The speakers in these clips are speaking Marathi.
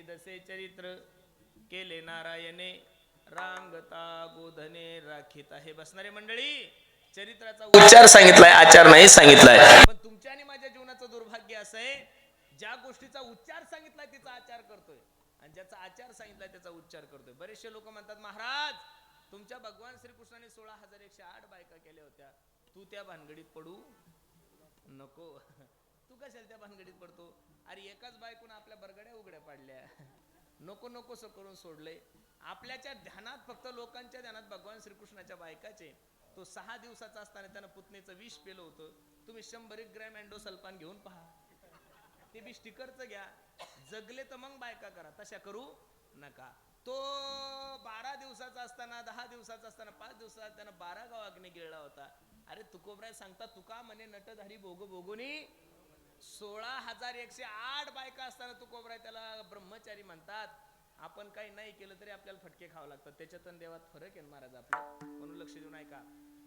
दसे चरित्र केले नारायणे रांगता गोधने राखीत आहे. बसणारे मंडळी, चरित्राचा उच्चार सांगितलाय, आचार नाही सांगितलाय. पण तुमच्या आणि माझ्या जीवनाचं दुर्भाग्य असं आहे, ज्या गोष्टीचा उच्चार सांगितलाय तिचा आचार करतोय आणि ज्याचा आचार सांगितलाय त्याचा उच्चार करतोय. बरेचसे लोक म्हणतात, महाराज तुमच्या भगवान श्रीकृष्णाने 16,108 बायका केल्या होत्या, तू त्या भानगडीत पडू नको. तू कशाला त्या भानगडीत पडतो? अरे एकाच बायकोनं आपल्या बरगड्या उघड्या पाडल्या, नको नकोस करून सोडलंय. आपल्याच्या ध्यानात फक्त लोकांच्या ध्यानात भगवान श्रीकृष्णाच्या बायकाचे. तो 6 दिवसाचा असताना त्यानं पुतणीचं विष पेलं होतं. तुम्ही 100 ग्रॅम एंडोसल्फान घेऊन पहा, ते बी स्टिकरचं घ्या. जगले तर मग बायका करा, तशा करू नका. तो 12 दिवसाचा असताना, 10 दिवसाचा असताना, 5 दिवसाचा त्यानं 12 गाव अग्नी गिळला होता. अरे तुकोबराय सांगता, तुका म्हणे नटधारी भोग भोगुनी 16,108 बायका असताना तुकोबराय त्याला ब्रह्मचारी म्हणतात. आपण काही नाही केलं तरी आपल्याला फटके खावं लागतात. त्याच्यातून देवात फरक आहे महाराज आपला, म्हणून लक्ष देऊ नका.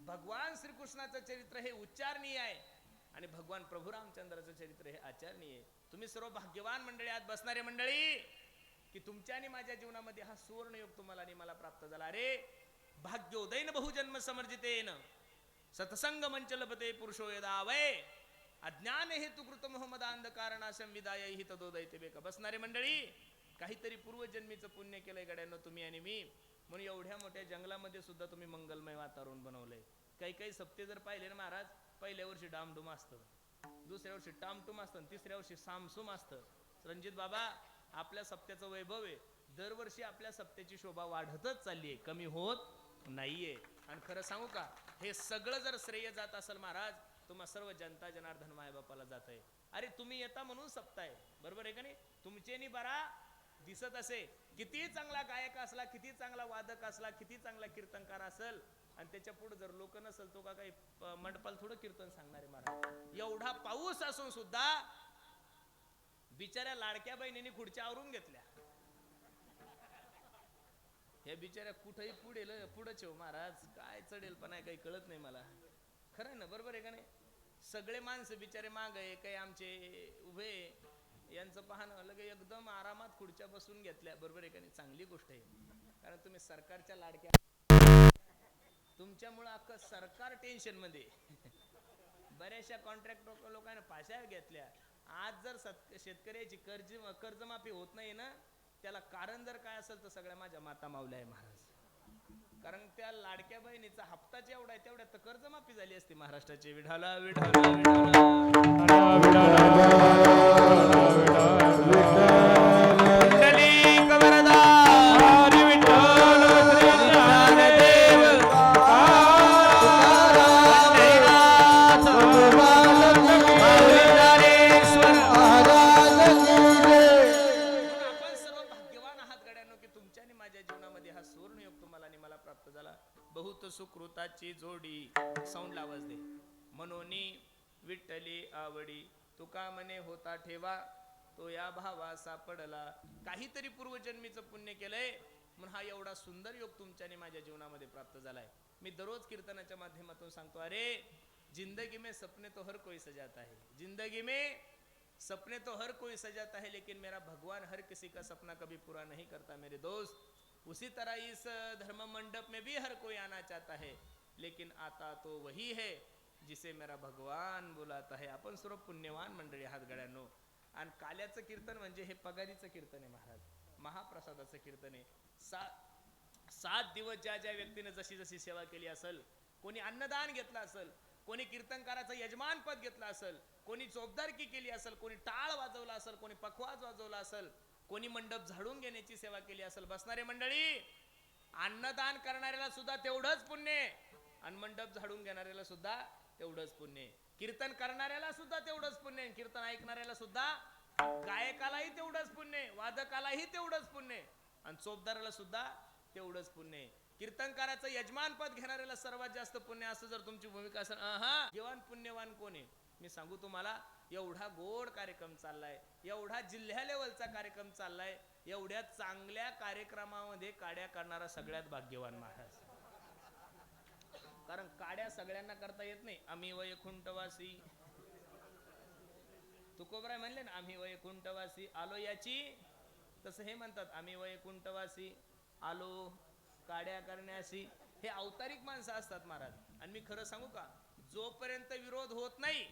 भगवान श्रीकृष्णाचं चरित्र हे उच्चारणीय आहे आणि भगवान प्रभू रामचंद्राचं चरित्र हे आचरणीय आहे. तुम्ही सर्व भाग्यवान मंडळी आहात, बसणारे मंडळी, की तुमच्या आणि माझ्या जीवनामध्ये हा सुवर्णयोग तुम्हाला आणि मला प्राप्त झाला. अरे भाग्योदयन बहुजन्म समर्जितेन सत्संग मंच लभते पुरुषो यदा वै अज्ञान हेतु कृत मोहम्मद अंधकारणाशम विदाय हि तदोदयते बेका. बसणारे मंडळी, काहीतरी पूर्वजन्मीचं पुण्य केलंय गड्यांनो तुम्ही आणि मी, म्हणून एवढ्या मोठ्या जंगलामध्ये सुद्धा तुम्ही मंगलमय वातावरण बनवलंय. काही काही सप्ते जर पाहिले ना महाराज, पहिल्या वर्षी डामडुम असतं, दुसऱ्या वर्षी टामटुम असतं, तिसऱ्या वर्षी सामसुम असतं. रणजित बाबा, आपल्या सप्त्याचं वैभव आहे, दरवर्षी आपल्या सप्त्याची शोभा वाढतच चालली आहे, कमी होत नाहीये. आणि खरं सांगू का, हे सगळं जर श्रेय जात असेल महाराज, तुम्हा सर्व जनता जनार्दन मायबापाला जात आहे. अरे तुम्ही येता म्हणून सप्ताह, बरोबर आहे का नाही? तुमचे नि बरा दिसत असे, किती चांगला गायक असला, किती चांगला वादक असला, किती चांगला कीर्तनकार असेल, आणि त्याच्या पुढे जर लोक नसेल, तो का काही मंडपाल थोडं कीर्तन सांगणारे महाराज. एवढा पाऊस असून सुद्धा बिचाऱ्या लाडक्या बहिणींनी खुर्च्या आवरून घेतल्या. हे बिचाऱ्या कुठेही पुढेच हो महाराज, काय चढेल पण आहे काही कळत नाही मला. खरं आहे ना, बरोबर आहे का नाही? सगळे माणसं बिचारे माग आहे, काही आमचे उभे, यांचं पाहणं लगे एकदम आरामात खुर्च्या बसून घेतल्या, बरोबर आहे का नाही? चांगली गोष्ट आहे, कारण तुम्ही सरकारच्या लाडक्या, तुमच्यामुळं अख्खं सरकार टेन्शन मध्ये. बऱ्याचशा कॉन्ट्रॅक्ट लोकांना फाश्या घेतल्या. आज जर शेतकऱ्याची कर्जमाफी होत नाही ना, त्याला कारण जर काय असेल तर सगळ्या माझ्या माता मावल्या आहे महाराज. कारण त्या लाडक्या बहिणीचा हप्ता जेवढा आहे तेवढ्यात तर कर्जमाफी झाली असती महाराष्ट्राची. विठाला विठाला सुकृताची जोडी. साऊंड आवाज दे. मनोनी विठ्ठली आवडी, तुका मने होता ठेवा, तो या भावा सापडला. काहीतरी पूर्वजन्मीचं पुण्य केलंय म्हणून हा एवढा सुंदर योग तुमच्या आणि माझ्या जीवनामध्ये प्राप्त झालाय. मी दररोज कीर्तनाच्या माध्यमातून सांगतो, अरे जिंदगी में सपने तो हर कोई सजाता है, जिंदगी में सपने तो हर कोई सजाता है, लेकिन मेरा भगवान हर किसी का सपना कभी पूरा नहीं करता मेरे दोस्त. उसी तरह इस धर्म मंडप में भी हर कोई आना चाहता है, लेकिन आता तो वही है जिसे मेरा भगवान बुलाता है. आपण सर्व पुण्यवान मंडळी हात गड्यांनो. आणि काल्याचं कीर्तन म्हणजे हे पगारीचं कीर्तन आहे महाराज, महाप्रसादाचं कीर्तन आहे. 7 दिवस ज्या ज्या व्यक्तीने जशी जशी सेवा केली असेल, कोणी अन्नदान घेतलं असेल, कोणी कीर्तनकाराचं यजमान पद घेतलं असेल, कोणी चोपदारकी केली असेल, कोणी टाळ वाजवला असेल, कोणी पखवाज वाजवला असेल, कोणी मंडप झाडून घेण्याची सेवा केली असेल. बसणारे मंडळी, अन्नदान करणाऱ्याला सुद्धा तेवढंच पुण्य, आणि मंडप झाडून घेणाऱ्याला सुद्धा तेवढंच पुण्य, कीर्तन करणाऱ्याला सुद्धा तेवढंच पुण्य, कीर्तन ऐकणाऱ्याला सुद्धा, गायकालाही तेवढंच पुण्य, वादकालाही तेवढंच पुण्य, आणि चोपदाराला सुद्धा तेवढंच पुण्य. कीर्तनकाराचं यजमान पद घेणाऱ्याला सर्वात जास्त पुण्य. असं जर तुमची भूमिका असेल, जीवन पुण्यवान कोण आहे? मी सांगू तुम्हाला, एवढा गोड कार्यक्रम चाललाय, एवढा जिल्ह्या लेवलचा कार्यक्रम चाललाय, एवढ्या चांगल्या कार्यक्रमामध्ये काड्या करणारा सगळ्यात भाग्यवान महाराज. कारण काड्या सगळ्यांना करता येत नाही. आम्ही वैकुंठवासी, तुकोबराय म्हणले ना, आम्ही वैकुंठवासी आलो याची तसं हे म्हणतात आम्ही वैकुंठवासी आलो काड्या करण्यासी. हे अवतारिक माणसं असतात महाराज. आणि मी खरं सांगू का, जोपर्यंत विरोध होत नाही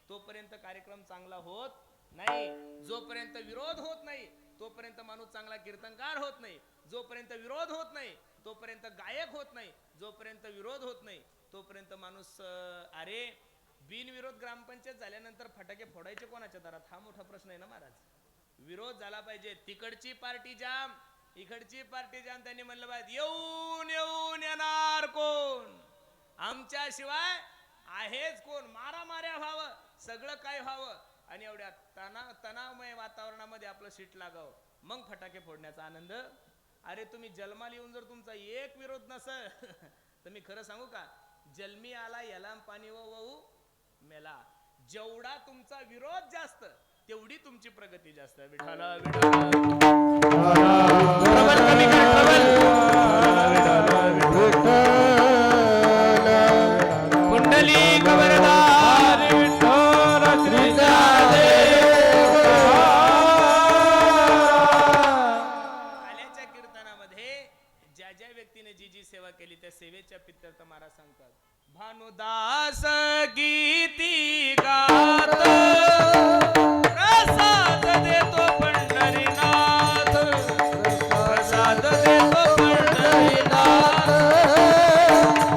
तोपर्यंत कार्यक्रम चांगला होत नाही. जोपर्यंत विरोध होत नाही तोपर्यंत माणूस चांगला कीर्तनकार होत नाही. जोपर्यंत विरोध होत नाही तोपर्यंत गायक होत नाही. जोपर्यंत विरोध होत नाही तोपर्यंत माणूस अरे बिनविरोध ग्रामपंचायत झाल्यानंतर फटाके फोडायचे कोणाच्या दारात, हा मोठा प्रश्न आहे ना महाराज. विरोध झाला पाहिजे. तिकडची पार्टी जाम इकडची पार्टी जाम. त्यांनी म्हणलं पाहिजे येऊन येऊन येणार कोण, आमच्याशिवाय आहेच कोण. मारामाऱ्या व्हावं, सगळं काय व्हावं आणि एवढ्या तणावमय वातावरणामध्ये आपलं सीट लागावं, मग फटाके फोडण्याचा आनंद. अरे तुम्ही जन्माला येऊन जर तुमचा एक विरोध नसेल तर मी खरं सांगू का, जन्मी आला याला पाणी वाहू मेला. जेवढा तुमचा विरोध जास्त तेवढी तुमची प्रगती जास्त. विठाला कुंडली खबरदार काल्याच्या कीर्तनामध्ये ज्या ज्या व्यक्तीने जी जी सेवा केली त्या सेवेच्या पित्तर्थ महाराज सांगतात. भानुदास गीती गात प्रसाद देतो पंढरीनाथ, प्रसाद देतो पंढरीनाथ,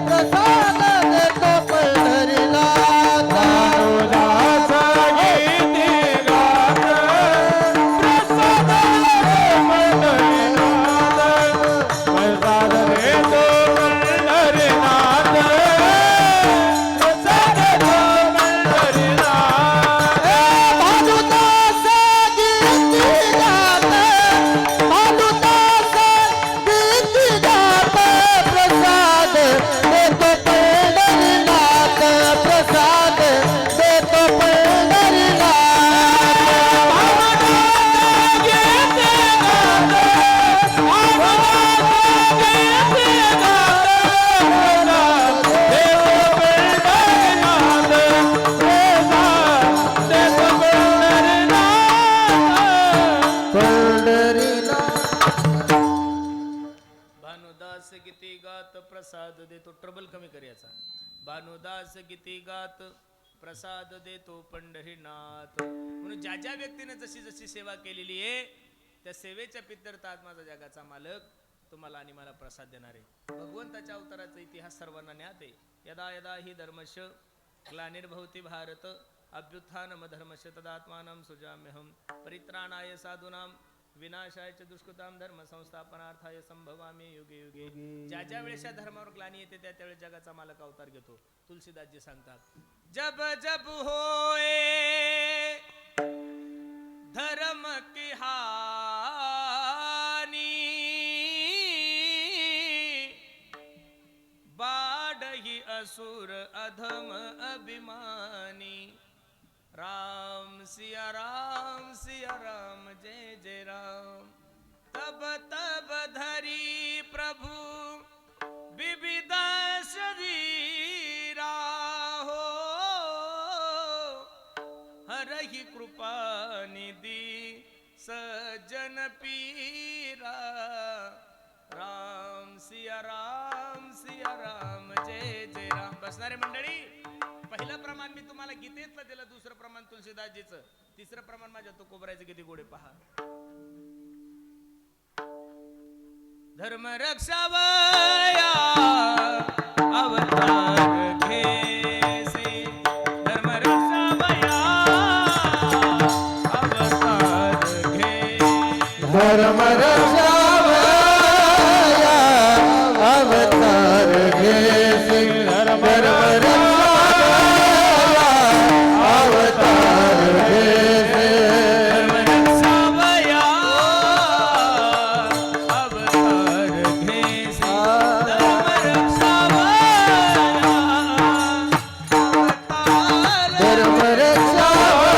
प्रसाद देतो पंढरीनाथ. भानुदास गीती गात प्रसाद देतो पंढरीनाथ, प्रसाद देतो पंढरीनाथ, प्रसाद देतो पंढरीनाथ. भानुदास गीती गात, भानुदास गीती गात प्रसाद देतो पंढरीनाथ, प्रसाद देतो पंढरीनाथ. भानुदास गीती गात, भानुदास गीती गात प्रसाद देतो पंढरीनाथ, प्रसाद देतो पंढरीनाथ. भानुदास गीती गात प्रसाद देतो. ट्रबल कमी कर याचा. भानुदास गीती गात प्रसाद देतो पंढरीनाथ. म्हणून ज्या ज्या व्यक्तीने जशी जशी सेवा केलेली आहे त्या सेवेच्या पित्तर्थ आज माझा जगाचा मालक तुम्हाला आणि मला प्रसाद देणार आहे. भगवंताच्या अवताराचा इतिहास सर्वांना ज्ञात आहे. यदा यदा हि धर्मश ग्लानिर्भवति भारत अभ्युत्थानम धर्मश तदात्मानं सुजाम्यहं परित्राणाय साधूनां विनाशाय च दुष्कृतां धर्म संस्थापनार्थाय संभवामी युगे युगे. ज्या ज्या वेळेस या धर्मावर ग्लानी येते त्या त्यावेळेस जगाचा मालक अवतार घेतो. तुलसीदासजी सांगतात जब जब होए धर्म की हानी, बाढ़ही असुर अधम अभिमानी. राम सिया राम जय जय राम. तब तब धरी प्रभु विविध शरीरा हो, हरहि कृपा निधि सज्जन पीरा. राम सिया राम जय जय राम. बसणारे मंडळी, पहिलं प्रमाण मी तुम्हाला गीतेतलं दिलं, दुसरं प्रमाण तुलसीदासजीचं, तिसरं प्रमाण माझ्या तो कोबरायचं किती गोडे पहा. धर्म रक्षावया अवतार घेसे, धर्म रक्षावया अवतार घे. धर्म रक्षावया अवतार घेसे, धर्म रक्षावया अवतार घेसे. धर्म रक्षावया अवतार घेसे, धर्म रक्षावया अवतार. धर्म रक्षावया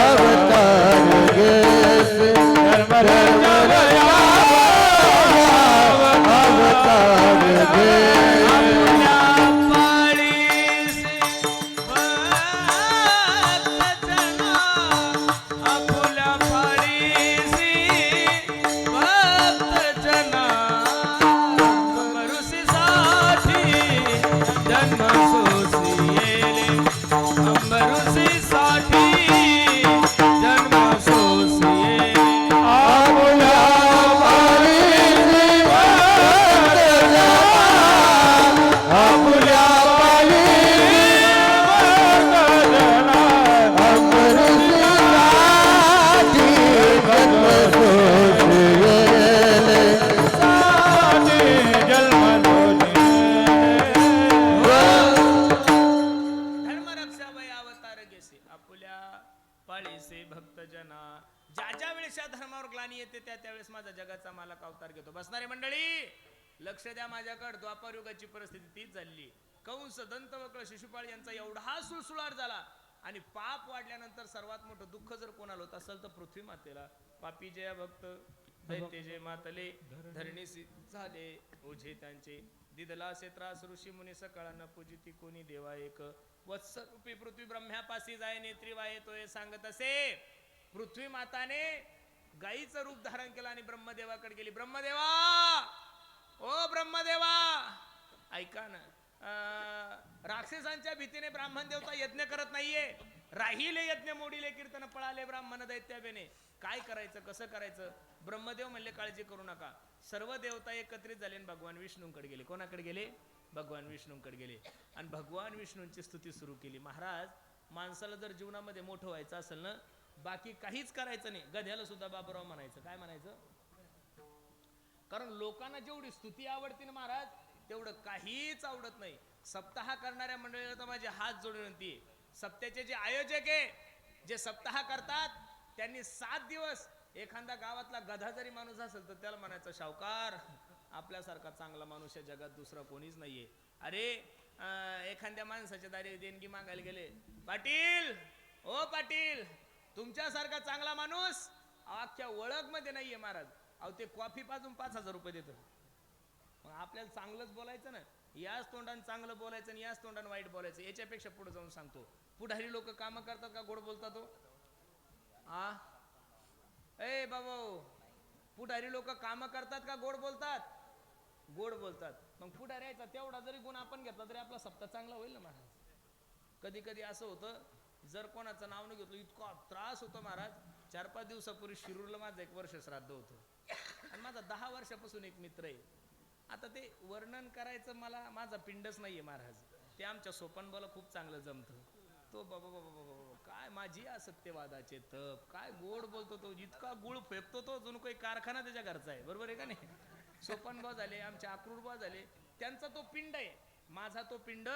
अवतार घेसे, धर्म रक्षावया अवतार घेसे. आपल्या पाळीसी भक्त जना, आपल्या पाळीसी धर्मावर ग्लानी येते त्यावेळेस माझा जगाचा मालक अवतार घेतो. बसणारे मंडळी लक्ष द्या माझ्याकडे. द्वापार युगाची परिस्थिती तीच झाली. कंस, दंतवक्र, शिशुपाळ यांचा एवढा सुळसुळाट झाला आणि पाप वाढल्यानंतर सर्वात मोठं दुःख जर कोणाला होत असेल तर पृथ्वी मातेला. पापी जया भक्त दैत्य जय मातले धरणी झाले ओझे त्यांचे. दिदला से त्रास ऋषी मुनी सकाळांना पूजिती कोणी देवा एक. वत्सरूपी पृथ्वी ब्रह्म्यापासी जाय नेत्री वाये तो हे सांगत असे. पृथ्वी माताने गाईचं रूप धारण केलं आणि ब्रह्मदेवाकडे गेली. ब्रह्मदेवा, ओ ब्रह्मदेवा ऐका ना, राक्षसांच्या भीतीने ब्राह्मण देवता यज्ञ करत नाहीये. राहिले यज्ञ मोडीले कीर्तन पळाले ब्राह्मण दैत्याबेने. काय करायचं, कसं करायचं? ब्रह्मदेव म्हणले काळजी करू नका. सर्व देवता एकत्रित झाले आणि भगवान विष्णूंकडे गेले. कोणाकडे गेले? भगवान विष्णूंकडे गेले आणि भगवान विष्णूंची स्तुती सुरू केली. महाराज, माणसाला जर जीवनामध्ये मोठं व्हायचं असेल ना, बाकी काहीच करायचं नाही. गध्याला सुद्धा बाबूराव म्हणायचं. काय म्हणायचं? कारण लोकांना जेवढी स्तुती आवडते ना महाराज, तेवढं काहीच आवडत नाही. सप्ताह करणाऱ्या मंडळीला तर माझे हात जोडून विनंती आहे. सप्त्याचे जे आयोजक आहे, जे सप्ताह करतात, त्यांनी 7 दिवस एखादा गावातला गधा जरी माणूस असेल तर त्याला म्हणायचं, शावकार आपल्यासारखा चांगला माणूस या जगात दुसरा कोणीच नाहीये. अरे एखाद्या माणसाच्या दारी देणगी मागायला गेले, पाटील, ओ पाटील, तुमच्यासारखा चांगला माणूस अख्ख्या ओळख मध्ये नाहीये महाराज. अहो ते कॉफी पाजून 5,000 रुपये देतो. मग आपल्याला चांगलंच बोलायचं ना. याच तोंडाने चांगलं बोलायचं आणि याच तोंडाने वाईट बोलायचं. याच्यापेक्षा पुढे जाऊन सांगतो, पुढारी लोक काम करतात का गोड बोलतात? ए बाबा, पुढारी लोक काम करतात का गोड बोलतात? गोड बोलतात. मग पुढाऱ्याचा तेवढा जरी गुण आपण घेतला तरी आपला सप्ताह चांगला होईल ना महाराज. कधी कधी असं होतं, जर कोणाचं नाव नाही घेतलं इतका त्रास होतो महाराज. 4-5 दिवसापूर्वी शिरूरला माझं 1 वर्ष श्राद्ध होतं आणि माझा 10 वर्षापासून एक मित्र आहे. आता ते वर्णन करायचं मला, माझा पिंडच नाहीये महाराज. ते आमच्या सोपानबाला खूप चांगलं जमतं. तो बाबा बाबा बाबा काय माझी असत्यवादाचे तप, काय गोड बोलतो तो, इतका गुळ फेकतो तो जणू काही कारखाना त्याच्या घरचा आहे. बरोबर आहे का नाही? सोपानबा झाले, आमचे अक्रूरबा झाले, त्यांचा तो पिंड आहे. माझा तो पिंड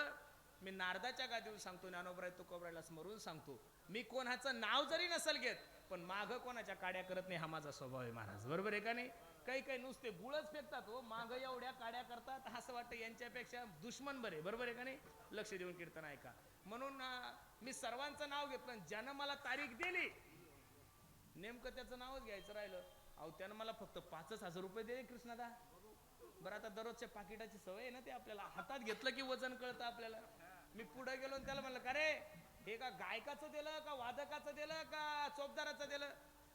मी नारदाच्या गादीवर सांगतो, ज्ञानोबराय तुकोबरायला स्मरून सांगतो. मी कोणाचं नाव जरी नसेल घेत, पण माग कोणाच्या काड्या करत नाही, हा माझा स्वभाव आहे महाराज. बरोबर आहे का नाही? काही काही नुसते गुळच फेकतात हो, माग एवढ्या काड्या करतात, असं वाटतं यांच्यापेक्षा दुश्मन बरे. बरोबर आहे का नाही? लक्ष देऊन कीर्तन ऐका. म्हणून मी सर्वांचं नाव घेतलं. ज्यानं मला तारीख दिली, नेमकं त्याचं नावच घ्यायचं राहिलं. अहो त्यानं मला फक्त 5,000 रुपये दिले कृष्णादा. बरं आता दररोजच्या पाकिटाची सवय आहे ना, ते आपल्याला हातात घेतलं की वजन कळतं आपल्याला. मी पुढे गेलो आणि त्याला म्हणलं, का रे हे का गायकाचं दिलं का वादकाचं दिलं का चोपदाराचं दिलं?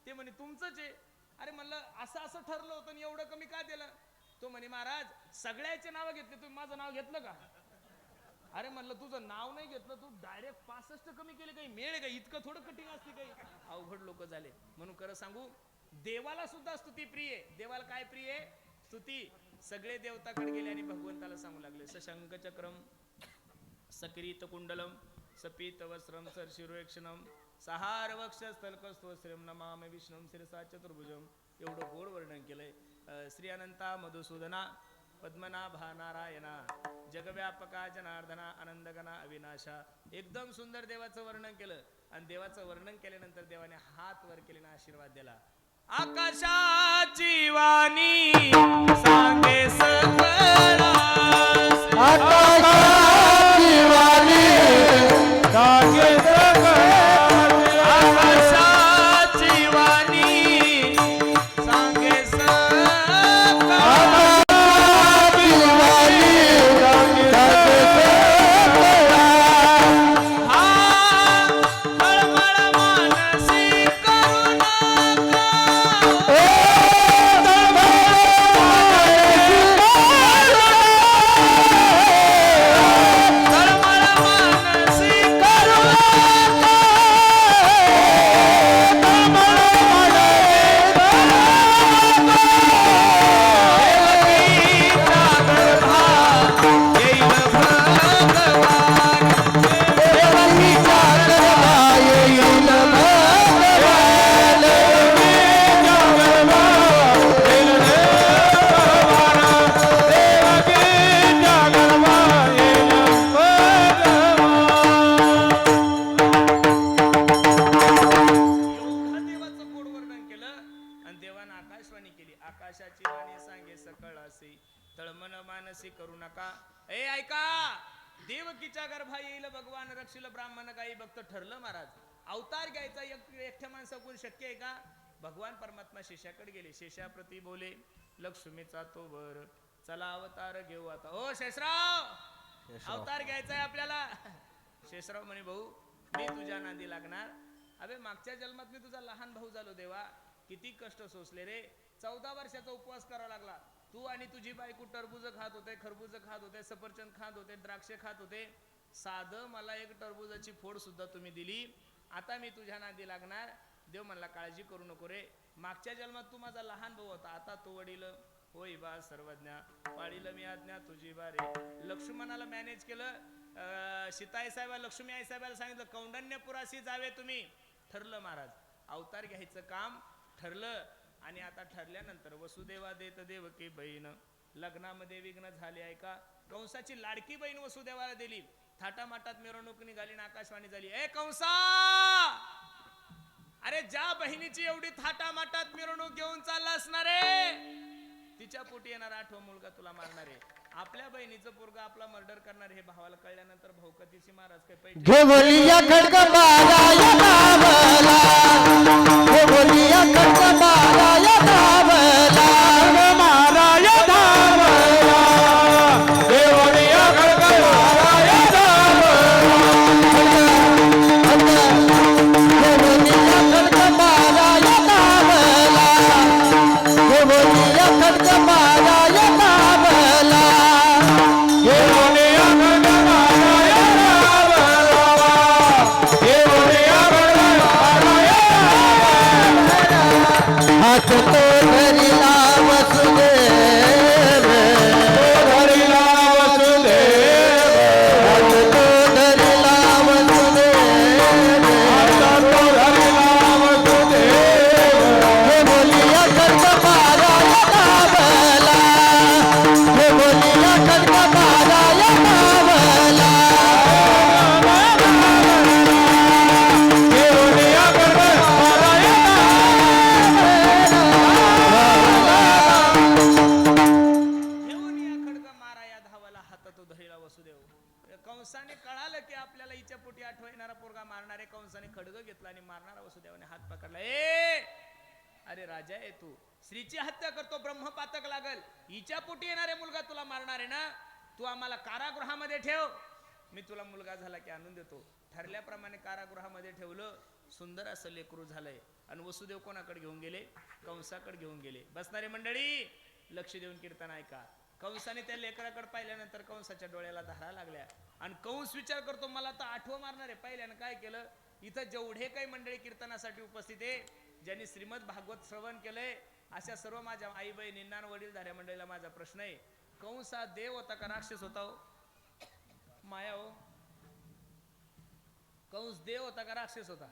ते म्हणे तुमचंच आहे. अरे म्हणलं असं असं ठरलं होतं आणि एवढं कमी का दिलं? तो म्हणे महाराज सगळ्याचे नाव घेतले, तुम्ही माझं नाव घेतलं का? अरे म्हणलं तुझं नाव नाही घेतलं, तू डायरेक्ट 65 कमी केले, काही मेळ का? इतकं थोडं कठीण असते काही? अवघड लोक झाले. म्हणून खरं सांगू, देवाला सुद्धा स्तुती प्रिय आहे. देवाला काय प्रिय आहे? स्तुती. सगळे देवताकडे गेले आणि भगवंताला सांगू लागले, सशंक चक्रम सकिरीत कुंडलम सपीत वस्त्रम सरशिरोक्षणम सहार वक्षस्थलकस्त्वश्रीम नमामि विष्णुम शिरसा चतुर्भुजम. एवढं गोड वर्णन केलंय. श्री अनंता मधुसूदना पद्मनाभा नारायणा जगव्यापका जनार्दना आनंदगना अविनाशा. एकदम सुंदर देवाचं वर्णन केलं आणि देवाचं वर्णन केल्यानंतर देवाने हात वर केले ना आशीर्वाद दिला. आकाशाची वाणी सांगे सकळा, आकाशाची वाणी सांगे सकळा, आकाशाची वाणी सांगे सकळा, आकाशाची वाणी सांगे सकळा. हा तळमळ मानसी करू नका, ओ तळमळ वसुदेवान आकाशवाणी केली, आकाशाची वाणी सांगे सकळ असे, तळमन मानसी करू नका. ए ऐका, देवकीच्या गर्भा येईल भगवान, रक्षिल ब्राह्मण गाई भक्त. ठरलं महाराज, अवतार घ्यायचा एकट्या माणसाकडून शक्य आहे का? भगवान परमात्मा शेषाकडे गेले, शेषाप्रती बोले, लक्ष्मीचा तो वर, चला अवतार घेऊ आता. ओ शेषराव, अवतार घ्यायचा आहे आपल्याला. शेषराव म्हणे, भाऊ मी तुझ्या नांदी लागणार. अबे मागच्या जन्मात मी तुझा लहान भाऊ झालो देवा, किती कष्ट सोसले रे. 14 वर्षाचा उपवास करावा लागला. तू आणि तुझी बायको टरबूज खात होते, खरबूज खात होते, सफरचंद खात होते, द्राक्षे खात होते. साधं मला एक टरबूजाची फोड सुद्धा तुम्ही दिली. आता मी तुझ्या नांदी लागणार. देव म्हणला, काळजी करू नको रे, मागच्या जन्मात तू माझा लहान भाऊ होता, आता तू वडील होई बा सर्वज्ञ, पाळील मी आज्ञा तुझी बारे. लक्ष्मणाला मॅनेज केलं. सीताई साहेब लक्ष्मी आई साहेबाला सांगितलं, कौंडण्यपुराशी जावे तुम्ही. ठरलं महाराज, अवतार घ्यायचं काम ठरलं. आणि आता ठरल्यानंतर वसुदेवा देत देवकी बहीण, लग्नामध्ये विघ्न झाले. ऐका, कंसाची लाडकी बहीण वसुदेवाला दिली. थाटामाटात मिरवणूक निघाली ना आकाशवाणी झाली, ए कंसा, अरे ज्या बहिणीची एवढी थाटामाटात मिरवणूक घेऊन चालला असणार आहे, तिच्या पोटी येणार 8वा मुलगा तुला मारणार आहे. आपल्या बहिणीचं पोरगा आपला मर्डर करणार हे भावाला कळल्यानंतर भाऊ कधीची महाराज काय पैसे घेवलिया खडक बाराया नावला, घेवलिया खडक बाराया नावला, माराया नावला, घेवलिया खडक बाराया नावला, घेवलिया खडक बाराया नावला, घेवलिया खडक बाराया नावला, घेवलिया खडक बाराया हात तो धरिला वसुदेव, धरिला वसुदेव, हात तो धरिला वसुदेव, हात तो धरिला वसुदेव, हे बोलिया खडक बाराया नावला, हे बोलिया खडक बाराया नावला, हे बोलिया खडक बाराया कंसाने कळालं की आपल्याला हिच्या पोटी आठवणारा पोरगा मारणारे. कंसाने खडग घेतला आणि मारणारा वसुदेवाने हात पकडला. ए अरे राजा आहे तू, स्त्रीची हत्या करतो, ब्रह्मपातक लागल. हिच्या पोटी येणारे मुलगा तुला मारणार आहे ना, तू आम्हाला कारागृहामध्ये ठेव, मी तुला मुलगा झाला की आणून देतो. ठरल्याप्रमाणे कारागृहामध्ये ठेवलं. सुंदर असं लेकरू झालंय. आणि वसुदेव कोणाकडे घेऊन गेले? कंसाकडे घेऊन गेले. बसणारे मंडळी लक्ष देऊन कीर्तन ऐका. कंसाने त्या लेकराकडे पाहिल्यानंतर कंसाच्या डोळ्याला धारा लागल्या. आणि कंस विचार करतो, मला तर 8वं मारणार आहे. पहिल्यानं काय केलं, इथं जेवढे काही मंडळी कीर्तनासाठी उपस्थित आहे, ज्यांनी श्रीमद भागवत श्रवण केलंय, अशा सर्व माझ्या आई बहिणींना वडीलधाऱ्या मंडळीला माझा प्रश्न आहे, कंस हा देव होता का राक्षस होता? हो माया, हो कंस देव होता का राक्षस होता?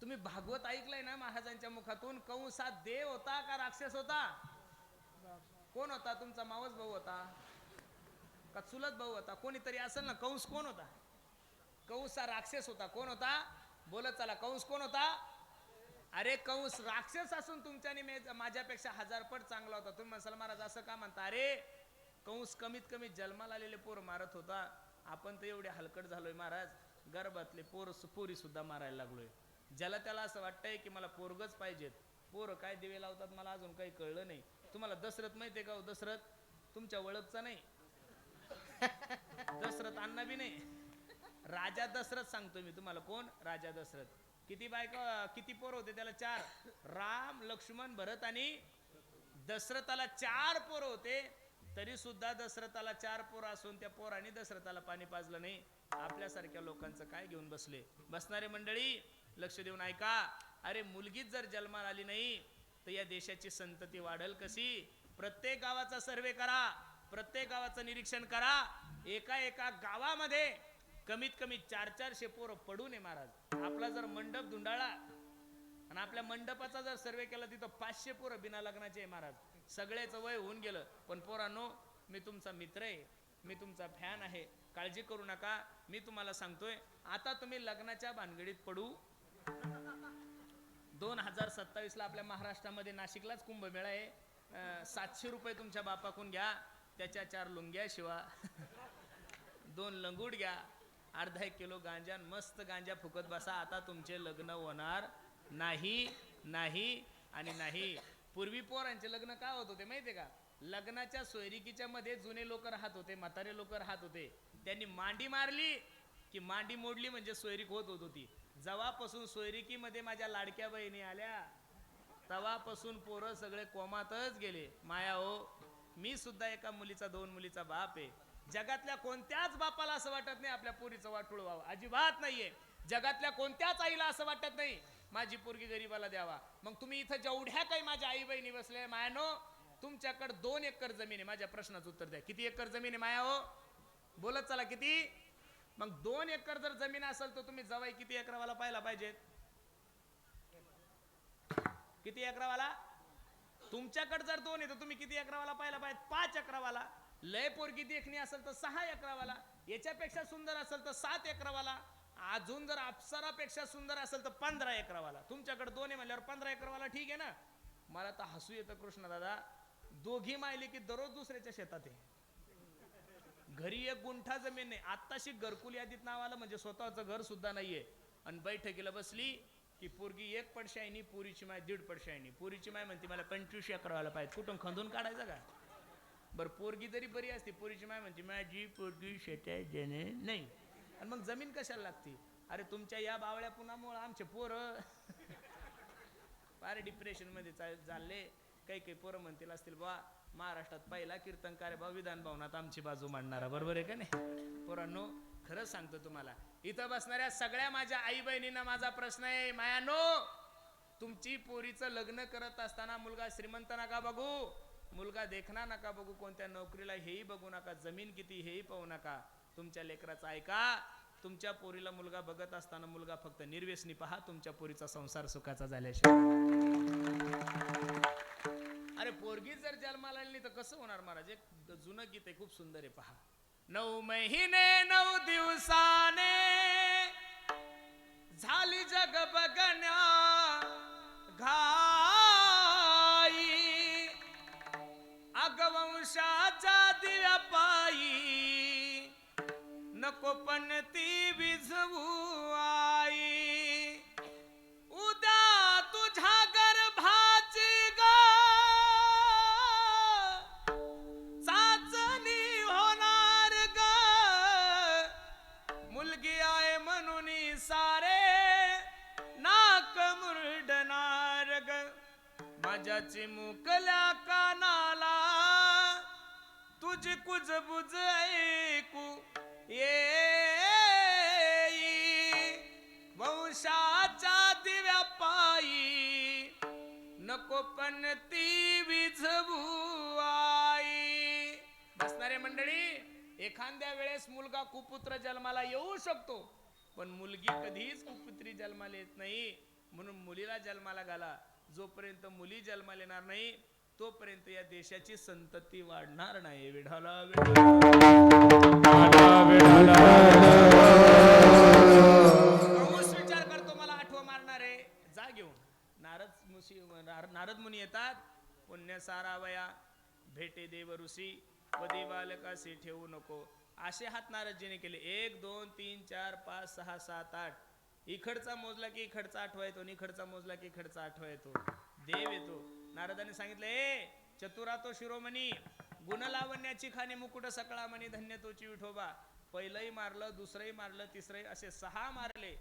तुम्ही भागवत ऐकलंय ना महाराजांच्या मुखातून, कंस हा देव होता का राक्षस होता? कोण होता? तुमचा मावस भाऊ होता का चुलत भाऊ होता? कोणीतरी असेल ना. कंस कोण होता? कंस हा राक्षस होता. कोण होता? बोलत चला, कंस कोण होता? अरे कंस राक्षस असून तुमच्याने माझ्यापेक्षा 1000 पट चांगला होता. तुम्ही म्हणसाल महाराज असं का म्हणता? अरे कंस कमीत कमी जन्माला आलेले पोर मारत होता. आपण तर एवढे हलकट झालोय महाराज, गर्भातले पोरी सुद्धा मारायला लागलोय. ज्याला त्याला असं वाटतंय की मला पोरगच पाहिजेत. पोरं काय दिवे लावतात मला अजून काही कळलं नाही. तुम्हाला दशरथ माहितीये का? दशरथ तुमच्या ओळखचा नाही. दशरथ अण्णा बी नाही, राजा दशरथ सांगतो मी तुम्हाला. कोण? राजा दशरथ. किती बायका, किती पोर होते त्याला? 4. राम, लक्ष्मण, भरत आणि दशरथाला 4 पोर होते. तरी सुद्धा दशरथाला 4 पोर असून त्या पोरांनी दशरथाला पाणी पाजलं नाही. आपल्यासारख्या लोकांचं काय घेऊन बसले? बसणारे मंडळी लक्ष देऊन ऐका. अरे मुलगीच जर जन्माला आली नाही तर या देशाची संतती वाढल कशी? प्रत्येक गावाचा सर्वे करा, प्रत्येक गावाचं निरीक्षण करा. एका गावामध्ये कमीत कमी 400 पोरं पडू नये महाराज. आपला जर मंडप धुंडाळा आणि आपल्या मंडपाचा जर सर्वे केला, तिथं 500 पोरं बिना लग्नाचे आहे महाराज. सगळ्याचं वय होऊन गेलं. पण पोरांनो, मी तुमचा मित्र आहे, मी तुमचा फॅन आहे, काळजी करू नका. मी तुम्हाला सांगतोय, आता तुम्ही लग्नाच्या भानगडीत पडू. 2027 ला आपल्या महाराष्ट्रामध्ये नाशिकलाच कुंभमेळा आहे. 700 रुपये तुमच्या बापाकडून घ्या, त्याच्या 4 लुंग्या शिवा, 2 लंगूड घ्या, अर्धा 1 किलो गांजा, मस्त गांजा फुकत बसा. आता तुमचे लग्न होणार नाही नाही आणि नाही. पूर्वी पोरांचे लग्न का होत होते माहितीये का? लग्नाच्या सोयरिकीच्या मध्ये जुने लोक राहत होते, म्हातारे लोक राहत होते. त्यांनी मांडी मारली की मांडी मोडली म्हणजे सोयरीक होत होती. जेव्हापासून सोयरिकीमध्ये माझ्या लाडक्या बहिणी आल्या तेव्हापासून पोरं सगळे कोमातच गेले. माया हो, मी सुद्धा एका मुलीचा 2 मुलीचा बाप आहे. जगातल्या कोणत्याच बापाला असं वाटत नाही आपल्या पोरीचं वाटोळ व्हावं, अजिबात नाहीये. जगातल्या कोणत्याच आईला असं वाटत नाही माझी पोरगी गरीबाला द्यावा. मग तुम्ही इथं जेवढ्या काही माझ्या आई बहिणी बसले, मायानो तुमच्याकडे 2 एकर जमीन आहे. माझ्या प्रश्नाचं उत्तर द्या, किती एकर जमीन आहे माया हो? बोलत चला किती. मग 2 एकर जर जमीन असेल तर तुम्ही जवाई किती एकरावाला पाहायला पाहिजेत? किती एकरावाला? तुमच्याकडे जर 2 आहे तर तुम्ही किती एकरावाला पाहायला पाहिजे? 5 एकरावाला. लय पोरगी देखणी असेल तर 6 एकरावाला, याच्यापेक्षा सुंदर असेल तर 7 एकरावाला, अजून जर अप्सरापेक्षा सुंदर असेल तर 15 एकरावाला. तुमच्याकडे 2 आहे म्हणल्यावर 15 एकरावाला ठीक आहे ना. मला तर हसू येतं कृष्ण दादा. दोघी मायले की दररोज दुसऱ्याच्या शेतात आहे. घरी 1 गुंठा जमीन नाही. आत्ताशी घरकुल यादीत नाव आलं म्हणजे स्वतःचं घर सुद्धा नाहीये. आणि बैठकीला बसली की पोरगी 1 पडशायनी, पुरीची माय 1.5 पडशायनी. पुरीची माय म्हणते मला 25 एकरावाला पाहिजे. कुठून खंदून काढायचं का? बरं पोरगी तरी बरी असते, पुरीची माय म्हणते माझी पोरगी शेतात देणे नाही. आणि मग जमीन कशाला लागते? अरे तुमच्या या बावळ्या पुन्हामुळे आमचे पोरं फार डिप्रेशन मध्ये चालले. काही पोरं म्हणतील असतील बा महाराष्ट्रात पहिला कीर्तनकार बा विधान भवनात आमची बाजू मांडणारा. बरोबर आहे का नाही? पोरांनो खरंच सांगतो तुम्हाला, इथं बसणाऱ्या सगळ्या माझ्या आई बहिणींना माझा प्रश्न आहे. मायानो, तुमची पोरीचं लग्न करत असताना मुलगा श्रीमंत नका बघू, मुलगा देखना नका बघू, कोणत्या नोकरीला हेही बघू नका, जमीन किती हेही पाहू नका. तुमच्या लेकराचं ऐका. तुमच्या पोरीला मुलगा बघत असताना मुलगा फक्त निर्व्यसनी पहा, तुमच्या पोरीचा संसार सुखाचा झाल्याशिवाय. अरे पोरगी जर जन्माला आली तर कसं होणार महाराज? एक जुनं गीत आहे, खूप सुंदर आहे, पहा. 9 महिने 9 दिवसाने झाली जग बघण्या घाई, अगवंशाच्या दिव्या पायी नको पण ती विझवू आई. उद्या तुझ्या गर्भाची ग चाचणी होणार ग, मुलगी आहे म्हणून सारे नाक मुरडणार ग. माझ्या चिमुकल्या कानाला तुझी कुजबुज ऐकू येई, वंशाच्या दिव्या पायी नको पण ती विझवू आई. बसणारे मंडळी, एखाद्या वेळेस मुलगा कुपुत्र जन्माला येऊ शकतो, पण मुलगी कधीच कुपुत्री जन्माला येत नाही. म्हणून मुलीला जन्माला घाला. जोपर्यंत मुली जन्माला येणार नाही तोपर्यंत या देशाची संतती वाढणार नाही. विढाला विचार करतो मला आठवण मारणार आहे. जा घेऊन नारद मुनी येतात. पुण्य सारावया भेटे देव ऋषी, पदी बालकाशी ठेवू नको. असे हात नारदजीने केले. 1 2 3 4 5 6 7 8. इकडचा मोजला की इकडचा आठवा येतो, इकडचा मोजला की इकडचा आठवा येतो. देव येतो. नारदाने सांगितलं, ए चतुरा तो शिरोमणी, गुणलावण्याची खाणे मुकुट सकळा मणी, धन्य तोची विठोबा. पहिलंही मारलं, दुसरंही मारलं, तिसरंही, असे 6 मारले.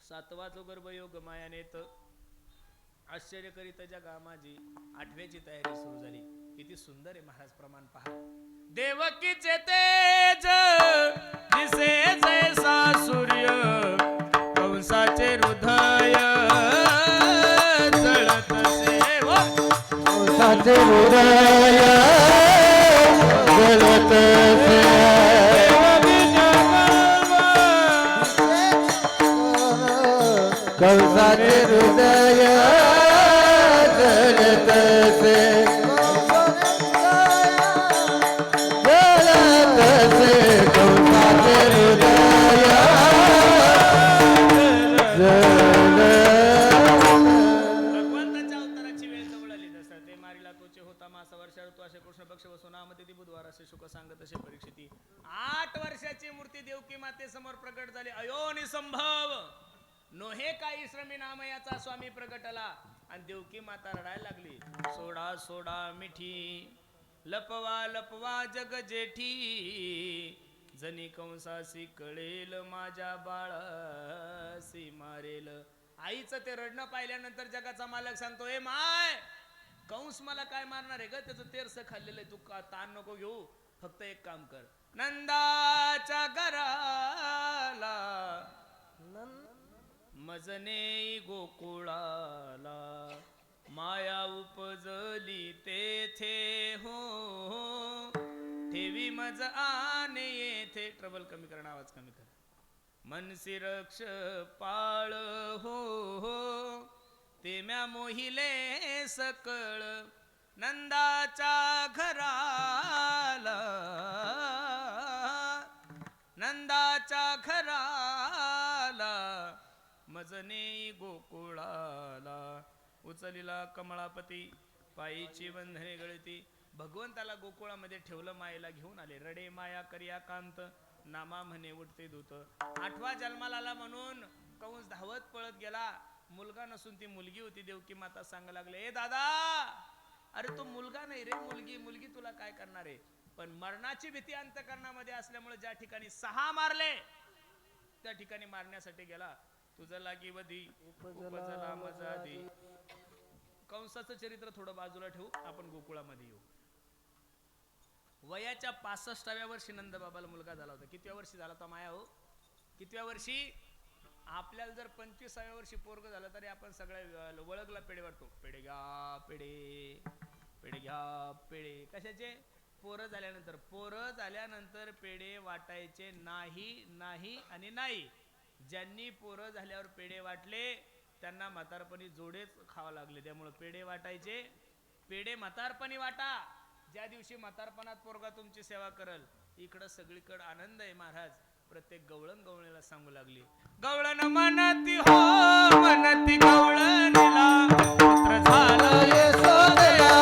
7वा जो गर्भयोग मायानेत आश्चर्य करीत जगा माझी. 8व्याची तयारी सुरू झाली. किती सुंदर आहे महाराज प्रमाण पहा. देवकीचे तेज दिसे जैसा सूर्य, कंसाचे हृदय जळतसे. कंसाचे हृदय जळतसे. कंसाचे हृदय जळतसे. भाव नोहे काही श्रमी नामयाचा स्वामी प्रगटला. आणि देवकी माता रडायला लागली. सोडा सोडा मिठी लपवा लपवा जग जेठी, जनी कंसासी कळेल माझ्या बाळासी मारेल. आईचं ते रडणं पाहिल्यानंतर जगाचा मालक सांगतो, ए माय, कंस मला काय मारणार आहे ग? त्याचं तेरस खाल्लेलं आहे, तू ताण नको घेऊ. फक्त एक काम कर, नंदाच्या घराला मजने गोकुळाला, माया उपजली तेथे हो, ठेवी मज आने येथे. ट्रबल कमी कर, आवाज कमी कर. मनसी रक्ष पाळ हो, ते म्या मोहिले सकळ, नंदाच्या घराला नंदाच्या घराला मजने गोकुळाला. उचलिला कमळापती पायीची बंधने गळती. भगवंताला गोकुळामध्ये ठेवलं, मायेला घेऊन आले. रडे माया करिया कांत, नामा म्हणे उठते दूत. 8वा जन्माला आला म्हणून कंस धावत पळत गेला. मुलगा नसून ती मुलगी होती. देवकी माता सांगा लागले, ए दादा, अरे तो मुलगा नाही रे, मुलगी. मुलगी तुला काय करणार आहे? पण मरणाची भीती अंतकरणामध्ये असल्यामुळे ज्या ठिकाणी 6 मारले त्या ठिकाणी मारण्यासाठी गेला. तुझं लागी वधी उपजला मजा दी. कंसाचं चरित्र थोडं बाजूला ठेवू, आपण गोकुळामध्ये येऊ. वयाच्या 65व्या वर्षी नंदबाबाला मुलगा झाला होता. कितव्या वर्षी झाला होता माया हो? कितव्या वर्षी? आपल्याला जर 25व्या वर्षी पोरग झालं तरी आपण सगळ्या वळगला पेढे वाटतो. पेढे घ्या पेढे, पेढे घ्या पेढे. कशाचे? पोरं झाल्यानंतर पेढे वाटायचे नाही नाही आणि नाही. ज्यांनी पोरं झाल्यावर पेढे वाटले त्यांना म्हातारपणी जोडेच खावं लागले. त्यामुळे पेढे वाटायचे. पेढे म्हातारपणी वाटा. ज्या दिवशी म्हातारपणात पोरगा तुमची सेवा करल, इकडं सगळीकडे आनंद आहे महाराज. प्रत्येक गवळण गवळणीला सांगू लागली, गवळण म्हणती हो म्हणती गवळणीला, पुत्र झालं यशोदेला.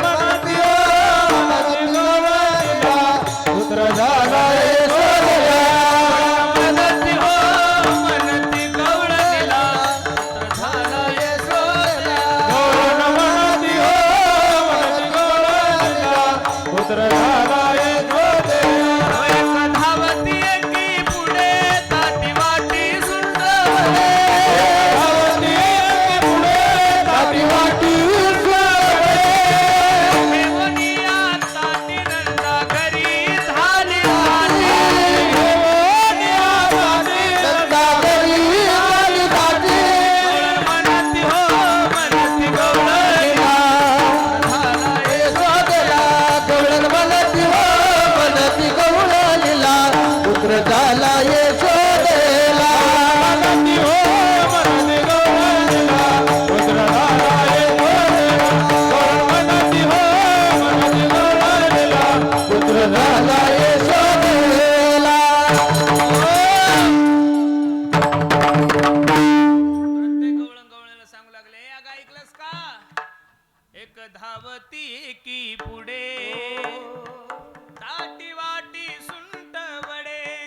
म्हणती हो म्हणती गवळणीला, पुत्र झाला यशोदेला. म्हणती हो म्हणती गवळणीला, पुत्र झालं यशोदेला. गवळण म्हणती हो म्हणती गवळणीला, पुत्र झाला यशोदेला. एक धावती एकी पुढे ताटी वाटी सुंदर, धावती एकी पुढे ताटी वाटी घेऊनिया ताटी नंदा घरी झाली झाली. नंदा घरी आली ताटी. म्हणती हो म्हणती गवळणीला, झाला यशोदेला. गवळण म्हणती हो म्हणती गवळणीला, पुत्र झाला यशोदेला. म्हणती हो म्हणती गवळणीला, पुत्र झाला यशोदेला. गवळण म्हणती हो म्हणती गवळणीला, पुत्र झाला यशोदेला. प्रत्येक गवळणीला सांगू लागले, "ए अगं, ऐकलंस का? एक धावती एकी पुढे ताटी वाटी सुंट वडे,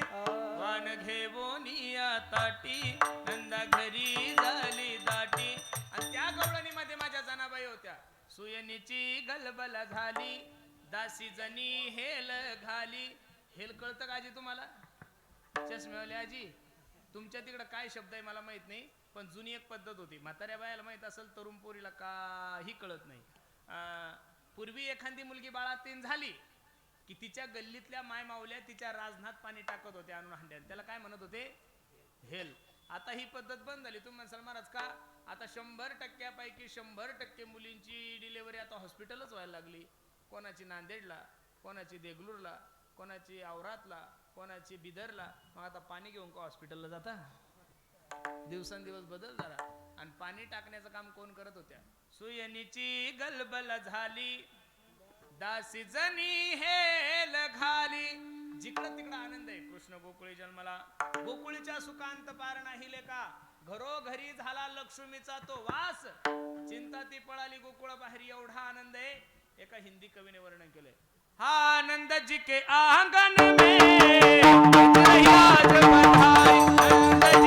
वान घेवोनिया ताटी नंदा घरी झाली दाटी." आणि त्या गवळणीमध्ये माझ्या जनाबाई होत्या. सुयनीची गलबला झाली, दासी जनी हेल घाली. हेल कळतं का आजी तुम्हाला? चष्मेवाले आजी, तुमच्या तिकडं काय शब्द आहे मला माहित नाही, पण जुनी एक पद्धत होती. म्हाताऱ्या बायाला माहित असेल, तरुण पोरीला काही कळत नाही. पूर्वी एखादी मुलगी बाळातीन झाली की तिच्या गल्लीतल्या माय मावल्या तिच्या राजनात पाणी टाकत होते आणून हांड्यात. त्याला काय म्हणत होते? हेल. आता ही पद्धत बंद झाली. तुम्ही म्हणसाल महाराज का? आता 100% 100% मुलींची डिलिव्हरी आता हॉस्पिटलच व्हायला लागली. कोणाची नांदेडला, कोणाची देगलूरला, कोणाची औरातला, कोणाची बिदरला. मग आता पाणी घेऊन का हॉस्पिटलला जाता? दिवसेंदिवस बदल झाला. आणि पाणी टाकण्याचं काम कोण करत होत्या? सुयनीची गलबल झाली, दासी जनी हेल घाली. जिकडं तिकडं आनंद आहे. कृष्ण गोकुळी जन्मला, गोकुळीच्या सुखांत पार नाही लेका. घरोघरी झाला लक्ष्मीचा तो वास, चिंता ती पळाली गोकुळ बाहेर. एवढा आनंद आहे. एका हिंदी कवीने वर्णन केलंय, हा आनंद जी के आंगन में आज बधाई, नंद जी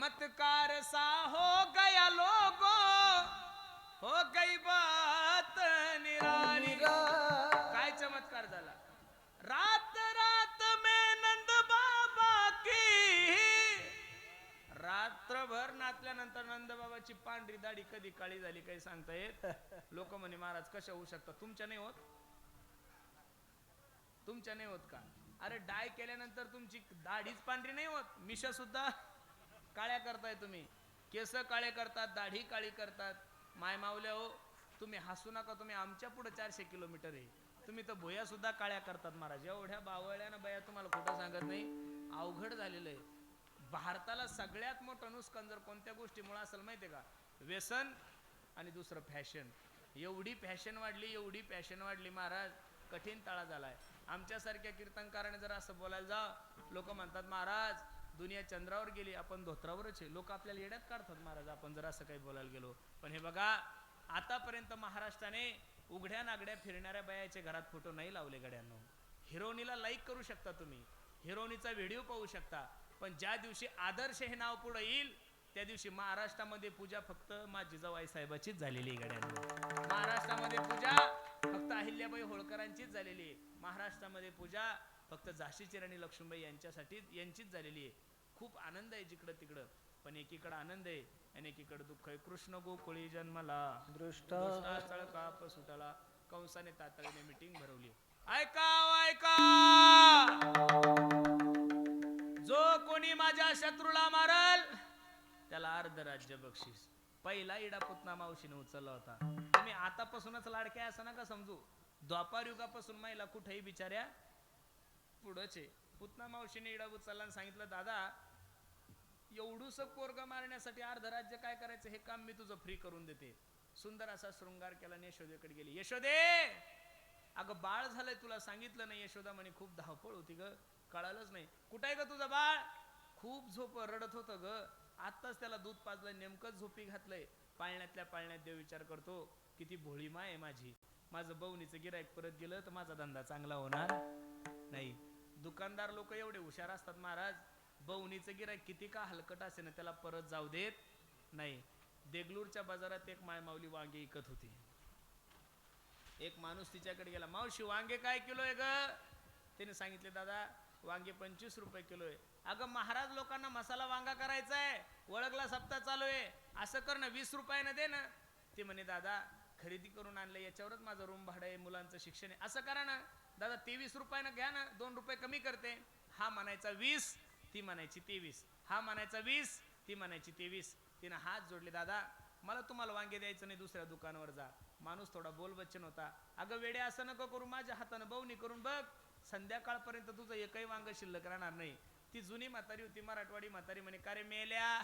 चमत्कार सा हो गया लोगो, हो गई बात निराली. काय चमत्कार झाला. रात रात में नंद बाबा की, रात्रभर नाचल्यानंतर नंद बाबाची पांढरी दाढी कधी काळी झाली काही सांगता येत. लोक म्हणे महाराज कशा होऊ शकतात, तुमच्या नाही होत, तुमच्या नाही होत का. अरे डाय केल्यानंतर तुमची दाढीच पांढरी नाही होत, मिशा सुद्धा काळ्या करताय तुम्ही, केस काळे करतात, दाढी काळी करतात. माय मावल्या हो, तुम्ही हसू नका, तुम्ही आमच्या पुढे 400 किलोमीटर आहे, तुम्ही तर भुया सुद्धा काळ्या करतात महाराज. एवढ्या बावळ्यानं बाया तुम्हाला खोटं सांगत नाही, अवघड झालेलं आहे. भारताला सगळ्यात मोठं नुकसान जर कोणत्या गोष्टीमुळे असेल माहितीये का, व्यसन आणि दुसरं फॅशन. एवढी फॅशन वाढली, एवढी फॅशन वाढली महाराज, कठीण तळा झालाय. आमच्यासारख्या कीर्तनकाराने जर असं बोलायला जा, लोक म्हणतात महाराज दुनिया चंद्रावर गेली, आपण धोत्रावरच आहे. लोक आपल्याला येड्यात काढतात महाराज आपण जर असं काही बोलायला गेलो. पण हे बघा, आतापर्यंत महाराष्ट्राने उघड्या नागड्या फिरणाऱ्या बायाचे घरात फोटो नाही लावले गड्यांनो. हिरोनीला लाईक करू शकता तुम्ही, हिरोनीचा व्हिडिओ पाहू शकता, पण ज्या दिवशी आदर्श हे नाव पुढे येईल त्या दिवशी महाराष्ट्रामध्ये पूजा फक्त माझी जिजाबाई साहेबाचीच झालेली आहे गड्यांनो. महाराष्ट्रामध्ये पूजा फक्त अहिल्याबाई होळकरांचीच झालेली आहे. महाराष्ट्रामध्ये पूजा फक्त झाशीची राणी लक्ष्मीबाई यांचीच झालेली आहे. खूप आनंद आहे जिकडं तिकडं, पण एकीकडे आनंद आहे आणि एकीकडे दुःख आहे. कृष्ण गोकुळी जन्मला, दृष्ट चळकाप सुटला, कंसाने तातडीने मीटिंग भरवली. ऐका ऐका, जो कोणी माझ्या शत्रूला मारल त्याला अर्ध राज्य बक्षीस. पहिला इडा पुतना मावशीने उचलला होता. तुम्ही आतापासूनच लाडके असं नका समजू, द्वापार युगापासून महिला कुठेही बिचाऱ्या पुढंच आहे. पुतना मावशीने इडा उचलला आणि सांगितलं, दादा एवढूस पोरग मारण्यासाठी अर्ध राज्य काय करायचं, हे काम मी तुझं फ्री करून देते. सुंदर असा शृंगार केला, यशोदेकडे गेली. यशोदे अगं बाळ झालंय, तुला सांगितलं नाही. यशोदा म्हणे खूप धावपळ होती ग, कळालंच नाही. कुठं आहे ग तुझं बाळ, खूप झोप रडत होतं ग, आत्ताच त्याला दूध पाजलंय, नेमकंच झोपी घातलंय. पाळण्यातल्या पाळण्यात देव विचार करतो, किती भोळी माय आहे माझी. माझं बवणीचं गिरायक परत गेलं तर माझा धंदा चांगला होणार नाही. दुकानदार लोक एवढे हुशार असतात महाराज, बवणीचं गिरायक किती का हलकट असे ना त्याला परत जाऊ देत नाही. देगलूरच्या बाजारात एक मायमावली वांगे विकत होती. एक माणूस तिच्याकडे गेला, मावशी वांगे काय किलो आहे ग. तिने सांगितले, दादा वांगे 25 रुपये किलो आहे. अगं महाराज लोकांना मसाला वांगा करायचा आहे, ओळखला सप्ताह चालू आहे, असं कर ना 20 रुपयानं दे ना. ते म्हणे दादा खरेदी करून आणलं, याच्यावरच माझं रूम भाडं आहे, मुलांचं शिक्षण आहे. असं करा ना दादा, 23 रुपयानं घ्या ना, 2 रुपये कमी करते. हा म्हणायचा 20, ती म्हणायची 23. हा म्हणायचा 20, ती म्हणायची 23. तिनं हात जोडले, दादा मला तुम्हाला वांगे द्यायचं नाही, दुसऱ्या दुकानावर जा. माणूस थोडा बोलबच्चन होता. अगं वेडे असं नको करू, माझ्या हातानं बवणी करून बघ, संध्याकाळपर्यंत तुझं एकही वांग शिल्लक राहणार नाही. ती जुनी म्हातारी होती, मराठवाडी म्हातारी. म्हणे का रे मेल्या,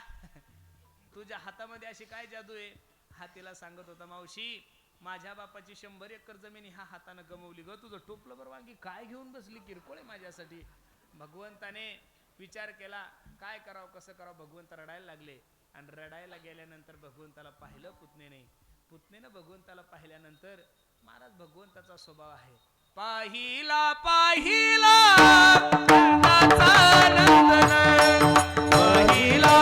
तुझ्या हातामध्ये अशी काय जादू आहे. हा तिला सांगत होता, मावशी माझ्या बापाची 100 एकर जमीन ह्या हातानं गमवली ग, तुझं टोपलं बरं वांगी काय घेऊन बसली, किरकोळ आहे माझ्यासाठी. भगवंताने विचार केला काय करावं कसं करावं. भगवंत रडायला लागले आणि रडायला गेल्यानंतर भगवंताला पाहिलं पुतनेने. पुतनेनं भगवंताला पाहिल्यानंतर, महाराज भगवंताचा स्वभाव आहे, पाहिला पाहिला पाहिला पाहिला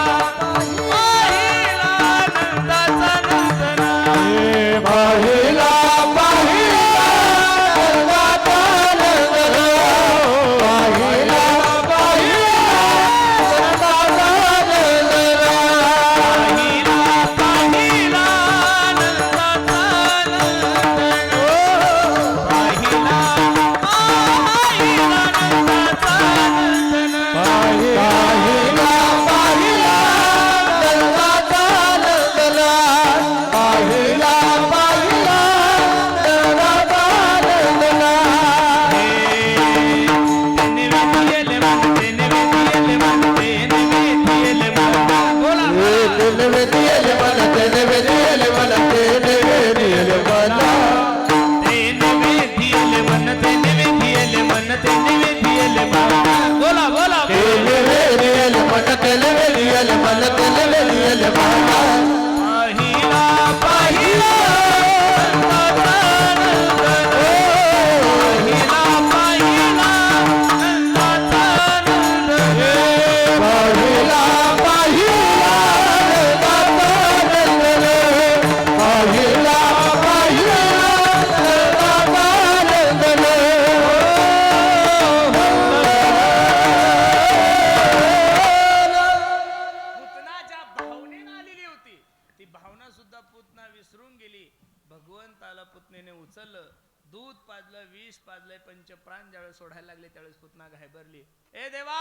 प्राण ज्यावेळेस सोडायला लागले त्यावेळेस पुतना घाबरली. ए देवा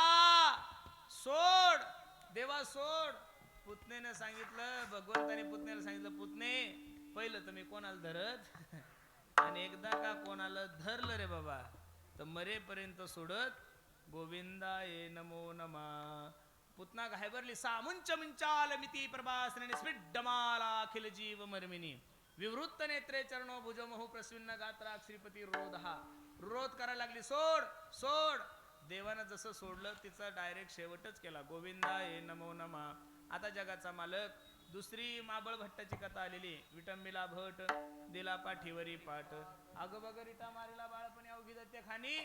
सोड, देवा सोड. पुतनेनं सांगितलं, भगवंताने पुतण्याला सांगितलं, पुतणे पहिलं तर मी कोणाला धरत आणि एकदा का कोणाला धरलं रे बाबा तर मरेपर्यंत सोडत. गोविंदाये नमो नमा. पुतना घाबरली. सामुंच मुंचाल मिती प्रभासने स्विड्डमाला अखिल जीव मर्मिनी विवृत्त नेत्रे चरणो भुजमहु प्रस्विन्न गात्रा श्रीपती रोधहा. रोध करायला लागली, सोड सोड. देवानं जसं सोडलं तिचा डायरेक्ट शेवटच केला. गोविंदाये नमो नमा. आता जगाचा मालक दुसरी माबळ भट्टाची कथा आलेली. विटंबिला भट दिला पाठीवरी पाठ, अग बग रिटा मारिला बाळपणी अवघी जाते खाणी.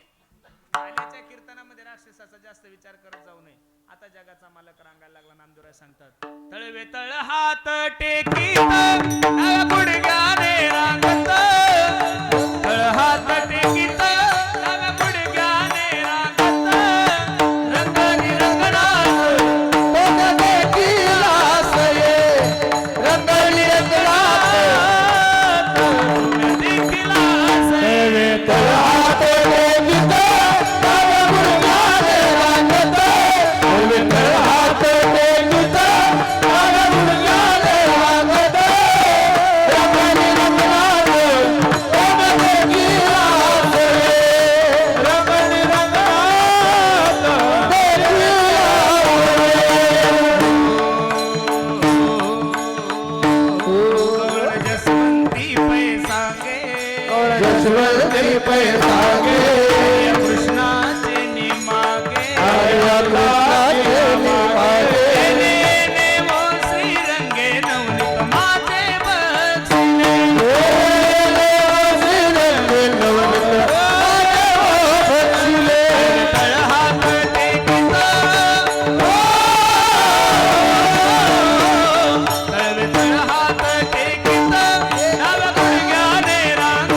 आल्याच्या कीर्तनामध्ये राक्षसाचा जास्त विचार करत जाऊ नये. आता जगाचा मालक रांगायला लागला. नामदेवराय सांगतात, तळवे तळ हात टेकीत गुडघ्याने रांगत, तळ हात टेकीत गुडघ्याने रांगत, रंगानी रंगनाथ रंगली रंगनाथ देखिला जसवंती पैसा गे कृष्णाचे निमागे कृष्णाचे निमागे नेमो श्रीरंगे नवनीत माझे बक्षिले. तळहात टेकीत तळवे तळहात टेकीत डाव्या गुडघ्याने रांग.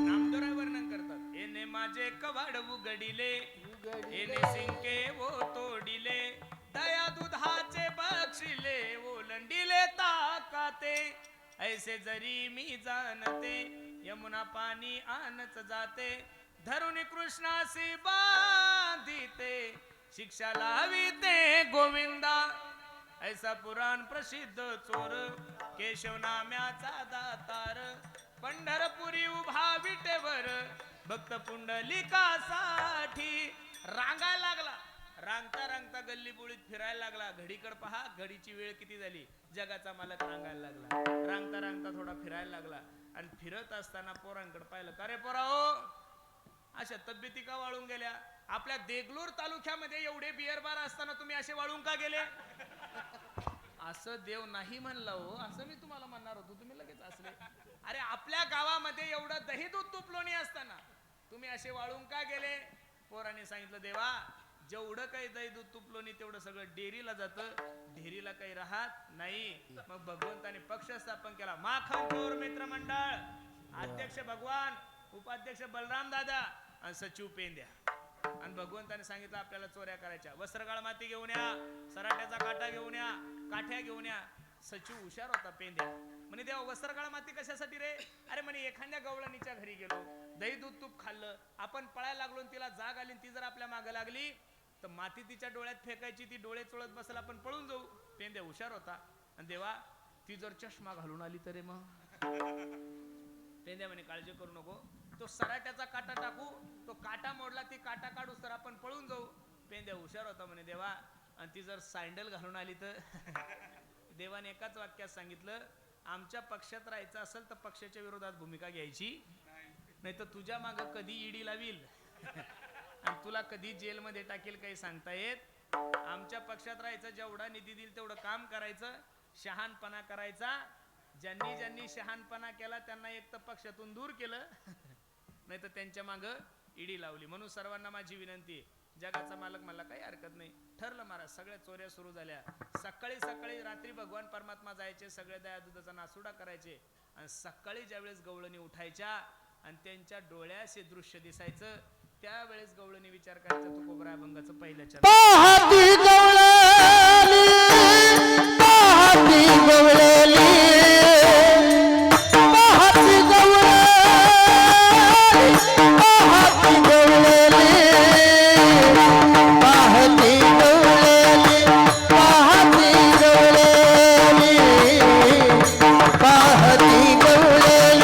नामदेवराय वर्णन करतात, एने माझे कवाड उघडिले, एने सिंके वो तोडिले, दया दुधाचे बक्षिले, ओलंडिले ताकाते. ऐसे जरी मी जाणते, यमुना पाणी आणच जाते, धरून कृष्णासी बांधिते, शिक्षा लाविते गोविंदा. ऐसा पुराण प्रसिद्ध चोर, केशव नाम्याचा दातार, पंढरपुरी उभा विटेवर, भक्त पुंडलिकासाठी रांगायला लागला. रांगता रांगता गल्ली बोळीत फिरायला लागला. घडीकडे पहा, घडीची वेळ किती झाली. जगाचा मालक रांगायला लागला. रांगता रांगता थोडा फिरायला लागला आणि फिरत असताना पोरांकडे पाहिलं, का रे पोराओ अशा तब्येती का वाळून गेल्या? आपल्या देगलूर तालुक्यामध्ये एवढे बिअर बार असताना तुम्ही असे वाळून का गेले? असं देव नाही म्हणलं हो, असं मी तुम्हाला म्हणणार होतो, तुम्ही लगेच असले. अरे आपल्या गावामध्ये एवढं दही दूध तूप लोणी असताना तुम्ही असे वाळून का गेले? पोराने सांगितलं, देवा जेवढं काही दही दूध तूप लोणी तेवढं सगळं डेअरीला जातं, डेअरीला काही राहत नाही. मग भगवंताने पक्ष स्थापन केला. माखन चोर मित्र मंडळ, अध्यक्ष भगवान, उपाध्यक्ष बलराम दादा आणि सचिव पेंद्या. आणि भगवंताने सांगितलं आपल्याला चोऱ्या करायच्या. वस्त्रगाळ माती घेऊन या, सराट्याचा काटा घेऊन या, काठ्या घेऊन या. सचिव हुशार होता पेंद्या. म्हणे देवा वस्त्रगाळ माती कशासाठी रे? अरे म्हणे एखाद्या गवळणीच्या घरी गेलो, दही दूध तूप खाल्लं, आपण पळायला लागलो, तिला जाग आली, ती जर आपल्या मागे लागली तर माती तिच्या डोळ्यात फेकायची, ती डोळे चोळत बसेल, आपण पळून जाऊ. पेंद्या हुशार होता. आणि देवा ती जर चष्मा घालून आली तरी मग? पेंद्या म्हणे काळजी करू नको, तो सराट्याचा काटा टाकू, तो काटा मोडला, ती काटा काढूस तर आपण पळून जाऊ. पेंद्या हुशार होता म्हणे देवा. आणि ती जर सँडल घालून आली तर? देवाने एकाच वाक्यात सांगितलं, आमच्या पक्षात राहायचं असेल तर पक्षाच्या विरोधात भूमिका घ्यायची नाही, तर तुझ्या माग कधी ईडी लावील आणि तुला कधी जेलमध्ये टाकेल काही सांगता येत. आमच्या पक्षात राहायचं, जेवढा निधी देईल तेवढं काम करायचं, शहाणपणा करायचा. ज्यांनी ज्यांनी शहाणपणा केला त्यांना एक तर पक्षातून दूर केलं नाही तर त्यांच्या माग ईडी लावली. म्हणून सर्वांना माझी विनंती आहे, जगाचा मालक मला काही हरकत नाही. ठरलं महाराज, सगळ्या चोऱ्या सुरू झाल्या. सकाळी सकाळी रात्री भगवान परमात्मा जायचे, सगळे दया दुधाचा नासुडा करायचे आणि सकाळी ज्यावेळेस गवळणी उठायच्या आणि त्यांच्या डोळ्याशी दृश्य दिसायचं त्यावेळेस गवळणी विचार करायचा तुकोबराय अभंगाचं पहिलं चरण पाहती गवळणी पाहती गवळणी पाहती गवळणी पाहती गवळणी पाहती गवळणी पाहती गवळणी पाहती गवळणी पाहती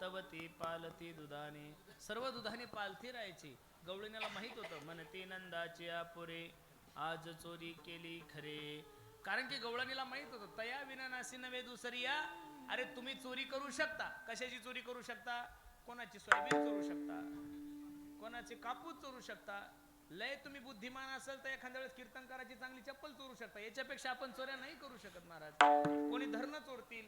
तवती पालती दुधाने सर्व दुधाने पालथी राहायची. गवळणीला माहित होतं म्हणती नंदाची आपुरे आज चोरी केली खरे. कारण की गवळणीला माहित होतं तया विना नासी नव्हे दुसरिया. अरे तुम्ही चोरी करू शकता. कशाची चोरी करू शकता? कोणाची सोयाबीन चोरू शकता, कोणाचे कापूस चोरू शकता. लय तुम्ही बुद्धिमान असेल तर एखाद्या वेळेस कीर्तनकाराची चांगली चप्पल चोरू शकता. याच्यापेक्षा आपण चोऱ्या नाही करू शकत महाराज. कोणी धरणं चोरतील,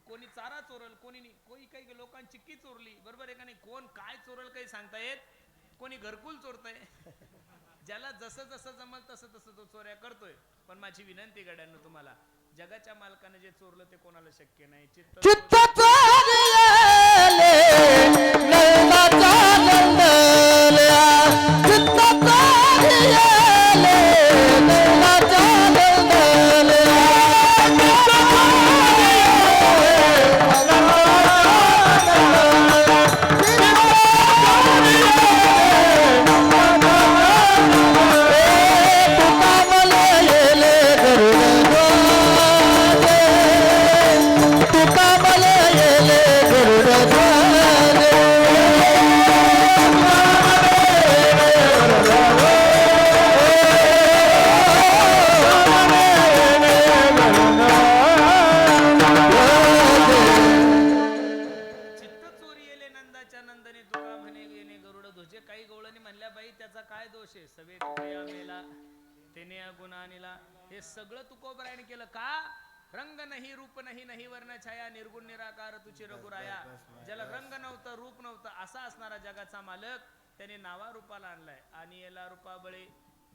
कोणी चारा चोरल, कोणी काही लोकांची की चोरली, बरोबर आहे का नाही. कोण काय चोरल काही सांगता येत. कोणी घरकुल चोरतय. ज्याला जसं जसं जमल तसं तसं तो चोऱ्या करतोय. पण माझी विनंती गड्यांनो तुम्हाला, जगाच्या मालकाने जे चोरलं ते कोणाला शक्य नाही. चित्त हे सगळं तुकोबरायाने केलं का? रंग नाही रूप नाही नाही वर्ण छाया निर्गुण निराकार तुझे रघुराया. ज्याला रंग नव्हतं रूप नव्हतं असा असणारा जगाचा मालक त्याने नावा रूपाला आणलाय. आणि याला रूपाबळे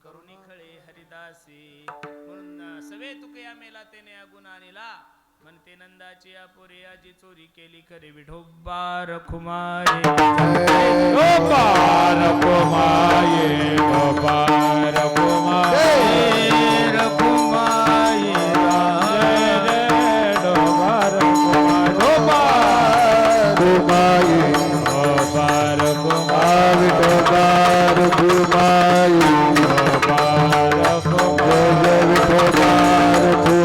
करुणी खळे हरिदासी म्हणून सवे तुकया मेला तेने अगुण आणला म्हणते नंदाची अपुरी आजी चोरी केली खरे विठोबा रखुमाये गोपाल कुमाये गोपाल कुमाये रघुमाई गोपाल रघुमाई गोपाल आवी गोपाल रघुमाई जय विठोबा रघुमाई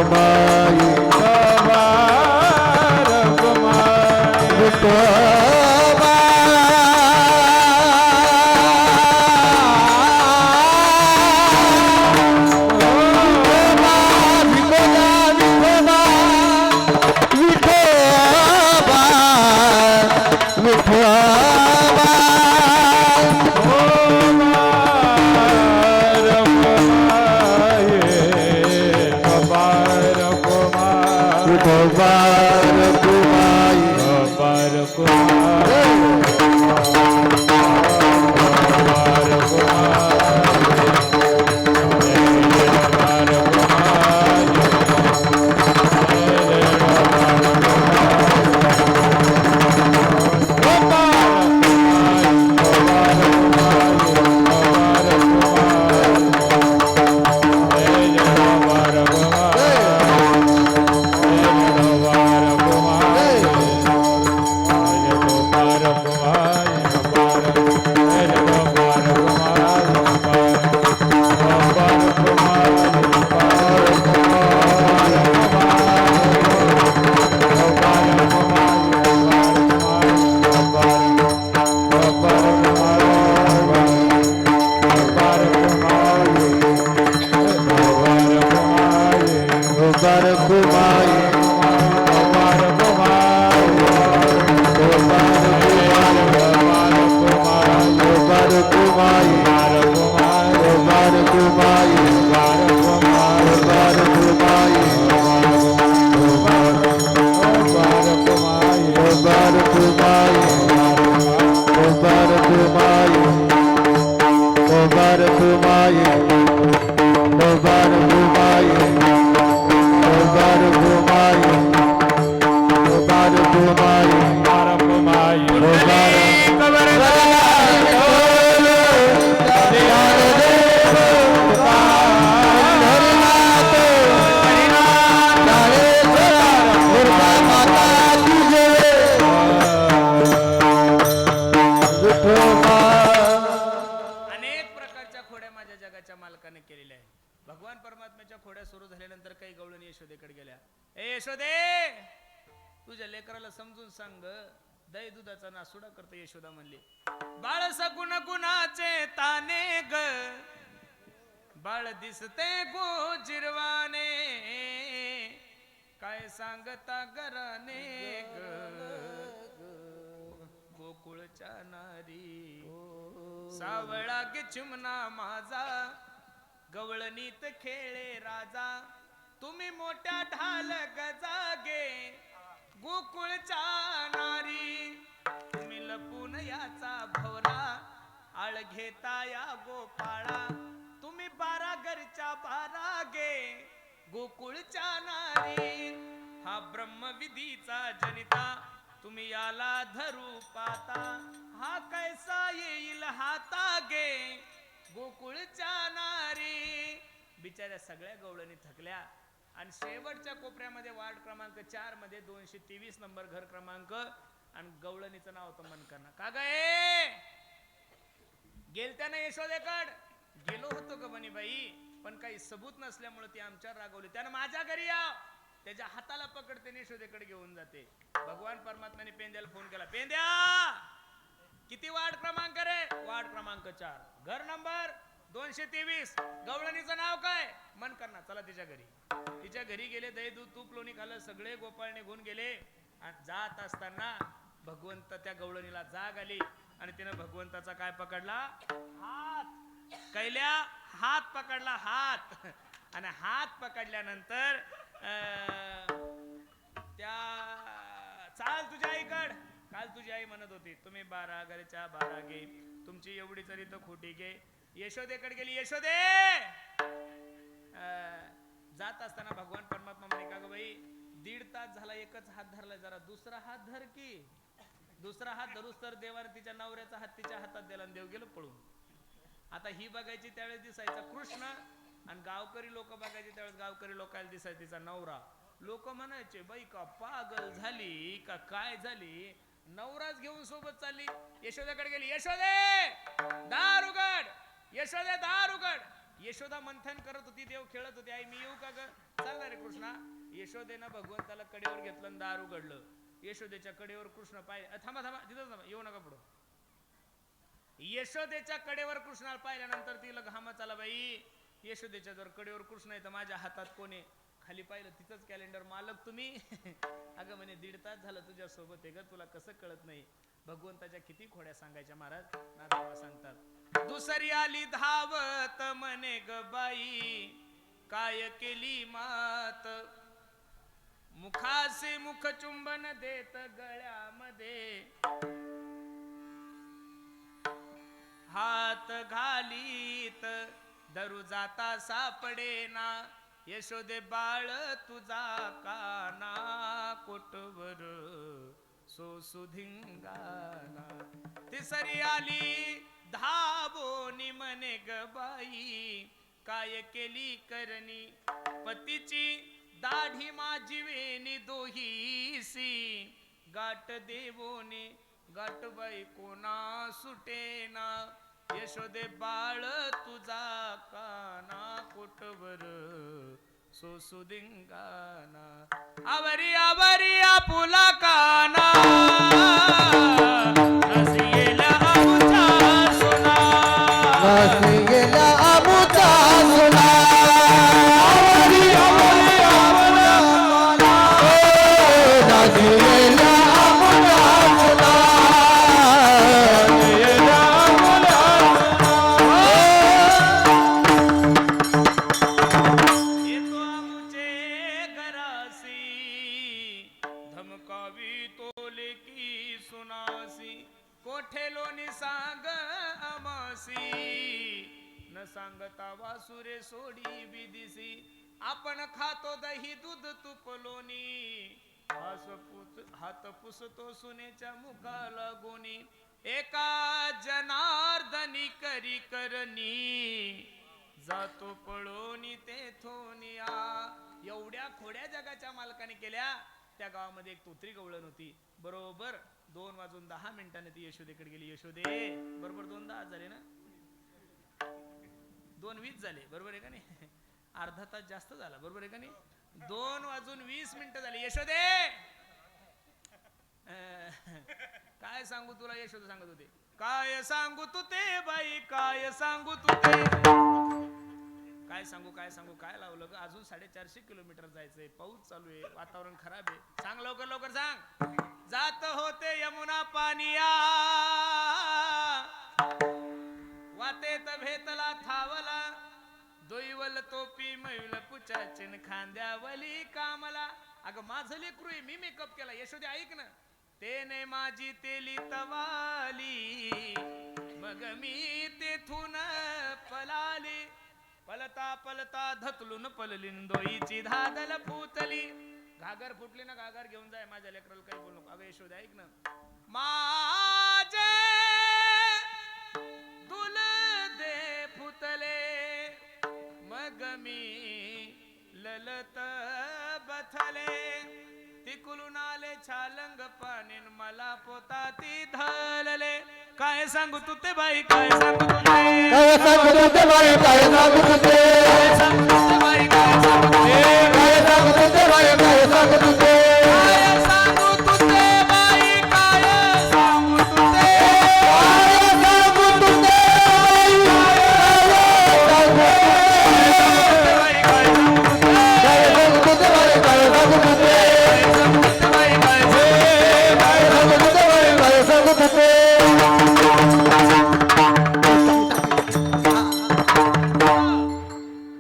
विठोबा अनेक प्रकारच्या खोड्या माझ्या जगाच्या मालकाने केलेल्या आहे. भगवान परमात्म्याच्या खोड्या सुरू झाल्यानंतर काही गवळणी यशोदेकडे गेल्या. ए यशोदे, तुझ्या लेकराला समजून सांग, दही दुधाचा नासुडा करतो. यशोदा म्हणली, बाळ सगुण गुणाचे ताने ग, बाळ दिसते गोजिरवाने, काय सांगता घराने ग, गोकुळच्या नारी सावळा गे चिमणा माझा, गवळणीत खेळे राजा, तुम्ही मोठ्या ढाल गजागे, गोकुळच्या नारी, तुम्ही लपून याचा भवरा, आळ घेता या गोपाळा, तुम्ही 12 घरच्या 12 गे, गोकुळच्या नारी, हा ब्रह्मविधीचा जनिता, तुम्ही याला धरू पाता, हा कैसा येईल हाता गे, गोकुळच्या नारी. बिचाऱ्या सगळ्या गवळणी थकल्या आणि शेवटच्या कोपऱ्यामध्ये वार्ड क्रमांक 4 मध्ये 223 नंबर घर क्रमांक आणि गवळणीचं नाव होतं मनकर्णा. का गे गेलत्या ना यशोदेकड? गेलो होतो ग बनीबाई, पण काही सबूत नसल्यामुळे ती आमच्यावर रागवली. त्यानं माझ्या घरी या, त्याच्या हाताला पकडते यशोदेकडे घेऊन जाते. भगवान परमात्म्याने पेंद्याला फोन केला, पेंद्या किती वार्ड क्रमांक रे? वार्ड क्रमांक 4 घर नंबर 223. गवळणीचं नाव काय? मनकर्णा. चला तिच्या घरी. तिच्या घरी गेले, दही दूध तूप लोणी खाल्लं, सगळे गोपाळ निघून गेले. आणि जात असताना भगवंत त्या गवळणीला जाग आली आणि तिनं भगवंताचा काय पकडला? हात. कैल्या हात पकडला, हात. आणि हात पकडल्यानंतर त्या चाल तुझ्या आईकड. काल तुझी आई म्हणत होती, तुम्ही 12 घरच्या 12 घे, तुमची एवढी तरी तर खोटी घे, यशोदेकडे गेली. यशोदे जात असताना भगवान परमात्मा म्हणे का ग बाई 1.5 तास झाला एकच हात धरला, जरा दुसरा हात धर की. दुसरा हात धरूस तर देवाने तिच्या नवऱ्याचा हात तिच्या हातात दिला आणि देव गेलो पळून. आता ही बघायची त्यावेळेस दिसायचा कृष्ण आणि गावकरी लोक बघायचे त्यावेळेस गावकरी लोकांना दिसायचा तिचा नवरा. लोक म्हणायचे बाई का पागल झाली का काय झाली, नवराच घेऊन सोबत चालली. यशोदेकडे गेली. यशोदे दार उघड, यशोदे दार उघड. यशोदा मंथन करत होती, देव खेळत होते. आई मी येऊ का ग? चालणार रे कृष्णा. यशोदेनं भगवंताला कडेवर घेतलं आणि दार उघडलं. यशोदेच्या कडेवर कृष्ण पाहिजे. थांबा थांबा तिथं थांबा, येऊ नका पुढं. यशोदेच्या कडेवर कृष्णाला पाहिल्यानंतर तिला घामच आला. बाई यशोदेच्या जर कडेवर कृष्ण आहे तर माझ्या हातात कोण आहे? खाली पाहिलं तिथंच कॅलेंडर. मालक तुम्ही? अगं म्हणे 1.5 तास झालं तुझ्या सोबत आहे ग, तुला कसं कळत नाही? भगवंताच्या किती खोड्या सांगायच्या महाराज. नारायण सांगतात दुसरी आली धावत म्हणे ग बाई काय केली मात, मुखासे मुख चुंबन देत गळ्यामध्ये, हात घालीत दरु जाता सापडेना, यशोदे बाळ तुझा काना, कोटवर सोसुधिंगाना. तिसरी आली धावोनी म्हणे ग बाई काय केली करणी, पतीची दाढी माझी वेणी दोहीसी, गाठ देवोने गाठ बाई कोणा सुटेना, यशोदे बाळ तुझा काना, कोटवर सोसुदिंगाना. आवरी आवरी आपुला काना, नसियेला आमुचा सोना, नसियेला आमुचा सोना. आवरी आवरी आपुला काना, नसियेला आमुचा सोना. कोठेलोनी सांग अमासी, न सांगता वासुरे सोडी बिदिसी, आपण खातो दही दूध तूप लोणी, हात पुसतो सुनेच्या मुखाला गोनी, एका जनार्दनी करी करणी, जातो पळोनी तेथोनिया. एवढ्या खोड्या जगाच्या मालकाने केल्या. त्या गावामध्ये एक तोत्री गवळण होती. बरोबर 2:10 ती यशोदेकडे गेली. यशोदे बरोबर 2:10 झाले ना, 2:20 झाले बरोबर आहे का नाही? अर्धा तास जास्त झाला बरोबर आहे का नाही? 2:20 झाले. यशोदे काय सांगू तुला? यशोदे सांगत होते काय सांगू तू ते बाई, काय सांगू तू ते, काय सांगू काय सांगू, काय लावलं ग? अजून 450 किलोमीटर जायचंय, पाऊस चालू आहे, वातावरण खराब आहे, सांग लवकर लवकर सांग. जात होते यमुना पानिया, वाटेत भेटला थावला, दोईवल तोपी मैल पुचाचिन खांद्यावली कामला. अगं माझं लेकरू आहे, मी मेकअप केला. यशोदे ऐक ना, तेने माझी तेली तवाली, मग मी तेथून पलाली, पलता पलता धतलून पलली, दोईची धादल फुटली. घागर फुटली ना, घागर घेऊन जाय, माझ्या लेकराला काही बोलू नको. अगं यशोदे ऐक ना, माझे दुल दे फुटले, मग मी ललत बथले, तिकुलून आले छालंग पाणीन मला पोताती धलले. काय सांगू तू ते बाई, काय सांगू तू ते, काय सांगू ते बाई, काय सांगू तू ते, काय सांगू तू ते बाई, काय सांगू तू ते, काय सांगू ते बाई, काय सांगू तू ते, काय सांगू तू ते बाई, काय सांगू तू ते, काय सांगू तू ते बाई, काय सांगू तू ते, काय सांगू तू ते बाई, काय सांगू तू ते, काय सांगू तू ते बाई, काय सांगू तू ते.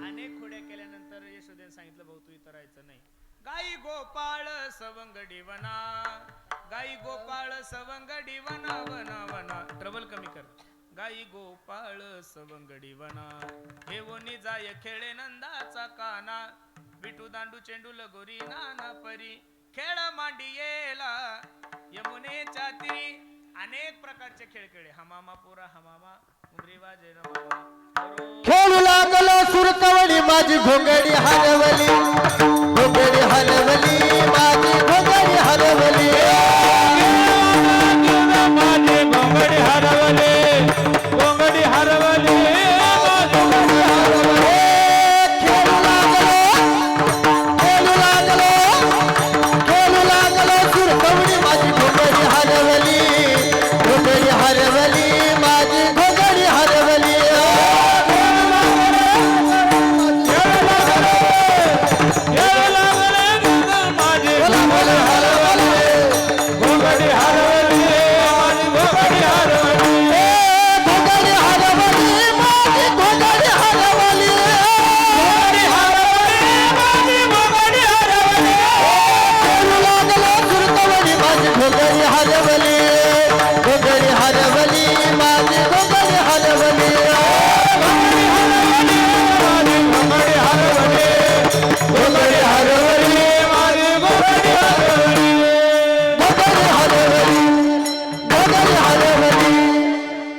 अनेक खोड्या केल्यानंतर यशोदेने सांगितलं भाऊ तू इथं राहायचं नाही. गाई गोपाळ सवंगडी वना, गाई गोपाळ सवंगडी वना वना वना. ट्रबल कमी कर. गाई गोपाळ सवंगडी वना घेऊनी जाय खेळे नंदाचा काना विटू दांडू चेंडू लगोरी नाना परी खेळ मांडियेला यमुनेच्या तीरी अनेक प्रकारचे खेळ खेळे हमामा पुरा हमामा उमरी वाजे रमामा खेळू लागलो सुरकवडी माझी घोंगडी हरवली घोंगडी हरवली माझी घोंगडी हरवली माझी घोंगडी हरवली घोंगडी हरवली खेळू लागलो सुरकवडी माझी घोंगडी हरवली घोंगडी हरवली माझी घोंगडी हरवली माझी घोंगडी हरवली घोंगडी हरवली माझी घोंगडी हरवली घोंगडी हरवली माझी घोंगडी हरवली खेळू लागलो सुरकवडी माझी घोंगडी हरवली घोंगडी हरवली माझी घोंगडी हरवली घोंगडी हरवली घोंगडी हरवली माझी घोंगडी हरवली घोंगडी हरवली घोंगडी हरवली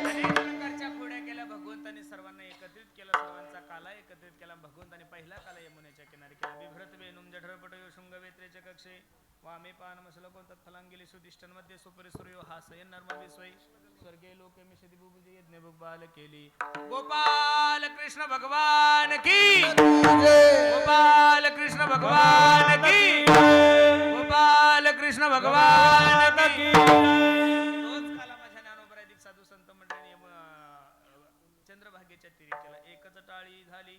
अनेक प्रकारच्या खोड्या केल्या भगवंताने सर्वांना एकत्रित केलं सर्वांचा काला एकत्रित केला भगवंताने पहिला काला यमुनेच्या किनारी केला बिभ्रत वेणुम जठरपट यो शृंग वेत्रेचे कक्षे वामे पान मसल कोणतात फलांगिली सुदिष्टांमध्ये सुपरी सूर्यो हासयन नर्म विस्वै स्वर्गे लोके मिषदी बुबुजी यज्ञ बुबाल केली गोपाल कृष्ण भगवान की गोपाल कृष्ण भगवान की गोपाल कृष्ण भगवान की तोच काला माझ्या ज्ञानोपराधिक साधू संत मंडळी चंद्रभागेच्या तीरी केला एकच टाळी झाली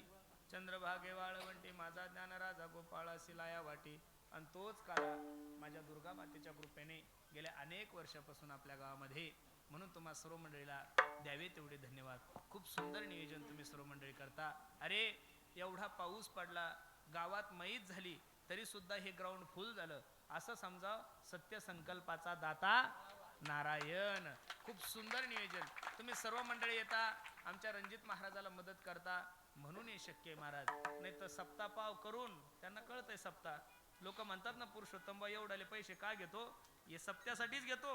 चंद्रभागे वाळवंटी माझा ज्ञान राजा गोपाळासी लाया वाटी आणि तोच काला माझ्या दुर्गा मातेच्या कृपेने गेल्या अनेक वर्षापासून आपल्या गावामध्ये म्हणून तुम्हा सर्व मंडळीला द्यावे तेवढे धन्यवाद खूप सुंदर नियोजन तुम्ही सर्व मंडळी करता अरे एवढा पाऊस पडला गावात मैत झाली तरी सुद्धा हे ग्राउंड फुल झालं असं समजा सत्य संकल्पाचा दाता नारायण खूप सुंदर नियोजन तुम्ही सर्व मंडळी येता आमच्या रणजित महाराजाला मदत करता म्हणून हे शक्य आहे महाराज नाही तर सप्ताह पाव करून त्यांना कळतंय सप्ताह लोक म्हणतात ना पुरुषोत्तम एवढाले पैसे का घेतो हे सप्त्यासाठीच घेतो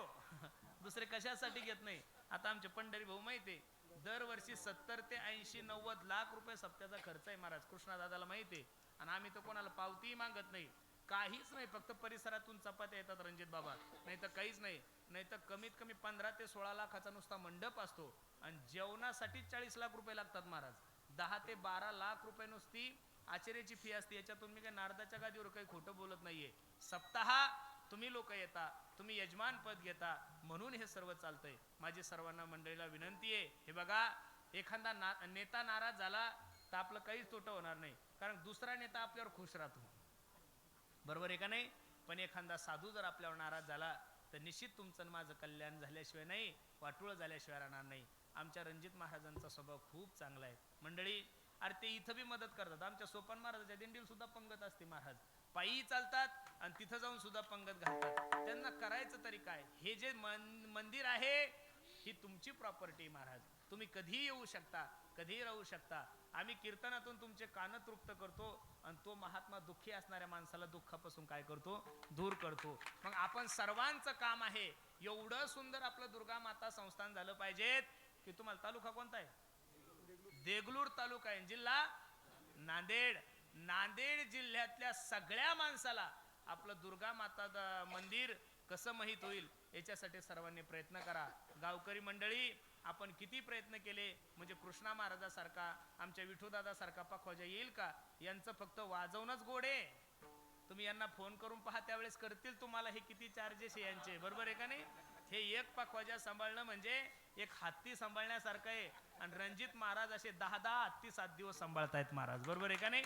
दुसरे कशासाठी घेत नाही आता आमचे पंढरी भाऊ माहिती आहे दरवर्षी 70 ते 80 90 लाख रुपये सप्त्याचा खर्च आहे महाराज कृष्णादादाला माहिती आहे आणि आम्ही तर कोणाला पावतीही मागत नाही काहीच नाही फक्त परिसरातून चपात्या येतात रणजित बाबा नाही तर काहीच नाही नाही तर कमीत कमी 15 ते 16 लाखाचा नुसता मंडप असतो आणि जेवणासाठी 40 लाख रुपये लागतात महाराज 10 ते 12 लाख रुपये नुसती आचार्याची फी असते याच्यातून मी काही नारदाच्या गादीवर काही खोटं बोलत नाहीये सप्ताह तुम्ही लोक येता तुम्ही यजमान पद घेता म्हणून हे सर्व चालतंय माझी सर्वांना मंडळीला विनंती आहे हे बघा एखादा नेता नाराज झाला तर आपलं काहीच तोटं होणार नाही कारण दुसरा नेता आपल्यावर खुश राहतो बरोबर आहे का नाही पण एखादा साधू जर आपल्यावर नाराज झाला तर निश्चित तुमचं माझं कल्याण झाल्याशिवाय नाही वाटोळ झाल्याशिवाय राहणार नाही आमच्या रणजित महाराजांचा स्वभाव खूप चांगला आहे मंडळी अरे ते इथं बी मदत करतात आमच्या सोपान महाराजाच्या दिंडीला सुद्धा पंगत असते महाराज पायी चालतात आणि तिथं जाऊन सुद्धा पंगत घालतात त्यांना करायचं तरी काय हे जे मंदिर आहे ही तुमची प्रॉपर्टी महाराज तुम्ही कधीही येऊ शकता कधीही राहू शकता आम्ही कीर्तनातून तुमचे कान तृप्त करतो आणि तो महात्मा दुःखी असणाऱ्या माणसाला दुःखापासून काय करतो दूर करतो मग आपण सर्वांचं काम आहे एवढं सुंदर आपलं दुर्गा माता संस्थान झालं पाहिजेत की तुम्हाला तालुका कोणता आहे देगलूर तालुका आहे जिल्हा नांदेड नांदेड जिल्ह्यातल्या सगळ्या माणसाला आपलं दुर्गा माता मंदिर कसं माहित होईल याच्यासाठी सर्वांनी प्रयत्न करा गावकरी मंडळी आपण किती प्रयत्न केले म्हणजे कृष्णा महाराजासारखा आमच्या विठोदादा सारखा पखवाजा येईल का यांचं फक्त वाजवणच गोड आहे तुम्ही यांना फोन करून पहा त्यावेळेस करतील तुम्हाला हे किती चार्जेस आहे यांचे बरोबर आहे का नाही हे एक पखवाजा सांभाळणं म्हणजे एक हत्ती सांभाळण्यासारखं आहे आणि रणजित महाराज असे 10 हत्ती 7 दिवस सांभाळतायत महाराज बरोबर आहे का नाही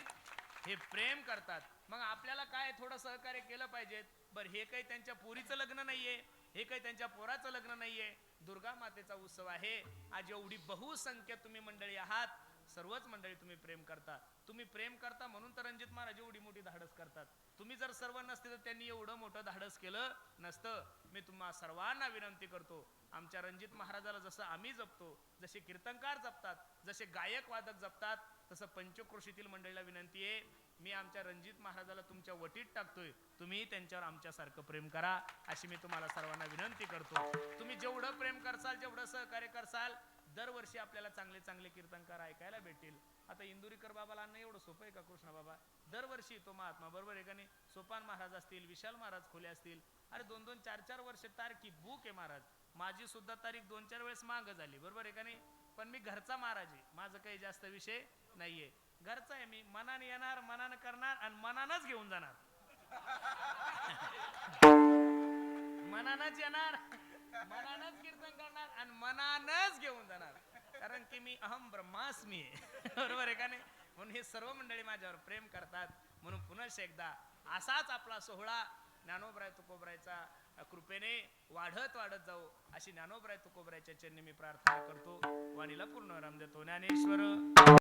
हे प्रेम करतात मग आपल्याला काय थोडं सहकार्य केलं पाहिजे बरं हे काही त्यांच्या पोरीचं लग्न नाहीये हे काही त्यांच्या पोराचं लग्न नाहीये दुर्गा मातेचा उत्सव आहे आज एवढी बहुसंख्य तुम्ही मंडळी आहात सर्वच मंडळी तुम्ही प्रेम करता. तुम्ही प्रेम करता म्हणून तर रणजित महाराज एवढी मोठी धाडस करतात. तुम्ही जर सर्व नसते तर त्यांनी एवढं मोठं धाडस केलं नसतं. मी तुम्हा सर्वांना विनंती करतो, आमच्या रणजित महाराजाला जसं आम्ही जपतो, जसे कीर्तनकार जपतात, जसे गायक वादक जपतात, तसं पंचक्रोशीतील मंडळीला विनंती आहे, मी आमच्या रणजित महाराजाला तुमच्या वटीत टाकतोय, तुम्ही त्यांच्यावर आमच्यासारखं प्रेम करा अशी मी तुम्हाला सर्वांना विनंती करतो. तुम्ही जेवढं प्रेम करसाल, जेवढं सहकार्य करसाल, दरवर्षी आपल्याला चांगले चांगले कीर्तनकार ऐकायला भेटतील. आता इंदुरीकर बाबाला आणणं एवढं सोपं आहे का कृष्णा बाबा? दरवर्षी तो महात्मा, बरोबर आहे का नाही? सोपान महाराज असतील, विशाल महाराज खोले असतील, अरे 2-2, 4-4 वर्ष तारखी बुक आहे महाराज. माझी सुद्धा तारीख 2-4 वेळेस माग झाली, बरोबर आहे का नाही? पण मी घरचा महाराज आहे, माझं काही जास्त विषय नाहीये. घरचा आहे मी, मनाने येणार, मनानं करणार आणि मनानच घेऊन जाणार. मनानच येणार, मनानच कीर्तन करणार आणि मनानच घेऊन जाणार. कारण की मी अहम ब्रह्मास्मी आहे, बरोबर आहे का नाही? म्हणून हे सर्व मंडळी माझ्यावर प्रेम करतात. म्हणून पुन्हा एकदा असाच आपला सोहळा ज्ञानोबराय तुकोबरायचा कृपेने वाढत वाढत जाऊ अशी ज्ञानोबराय तुकोबरायच्या चरणी मी प्रार्थना करतो. वाणीला पूर्ण राम देतो. ज्ञानेश्वर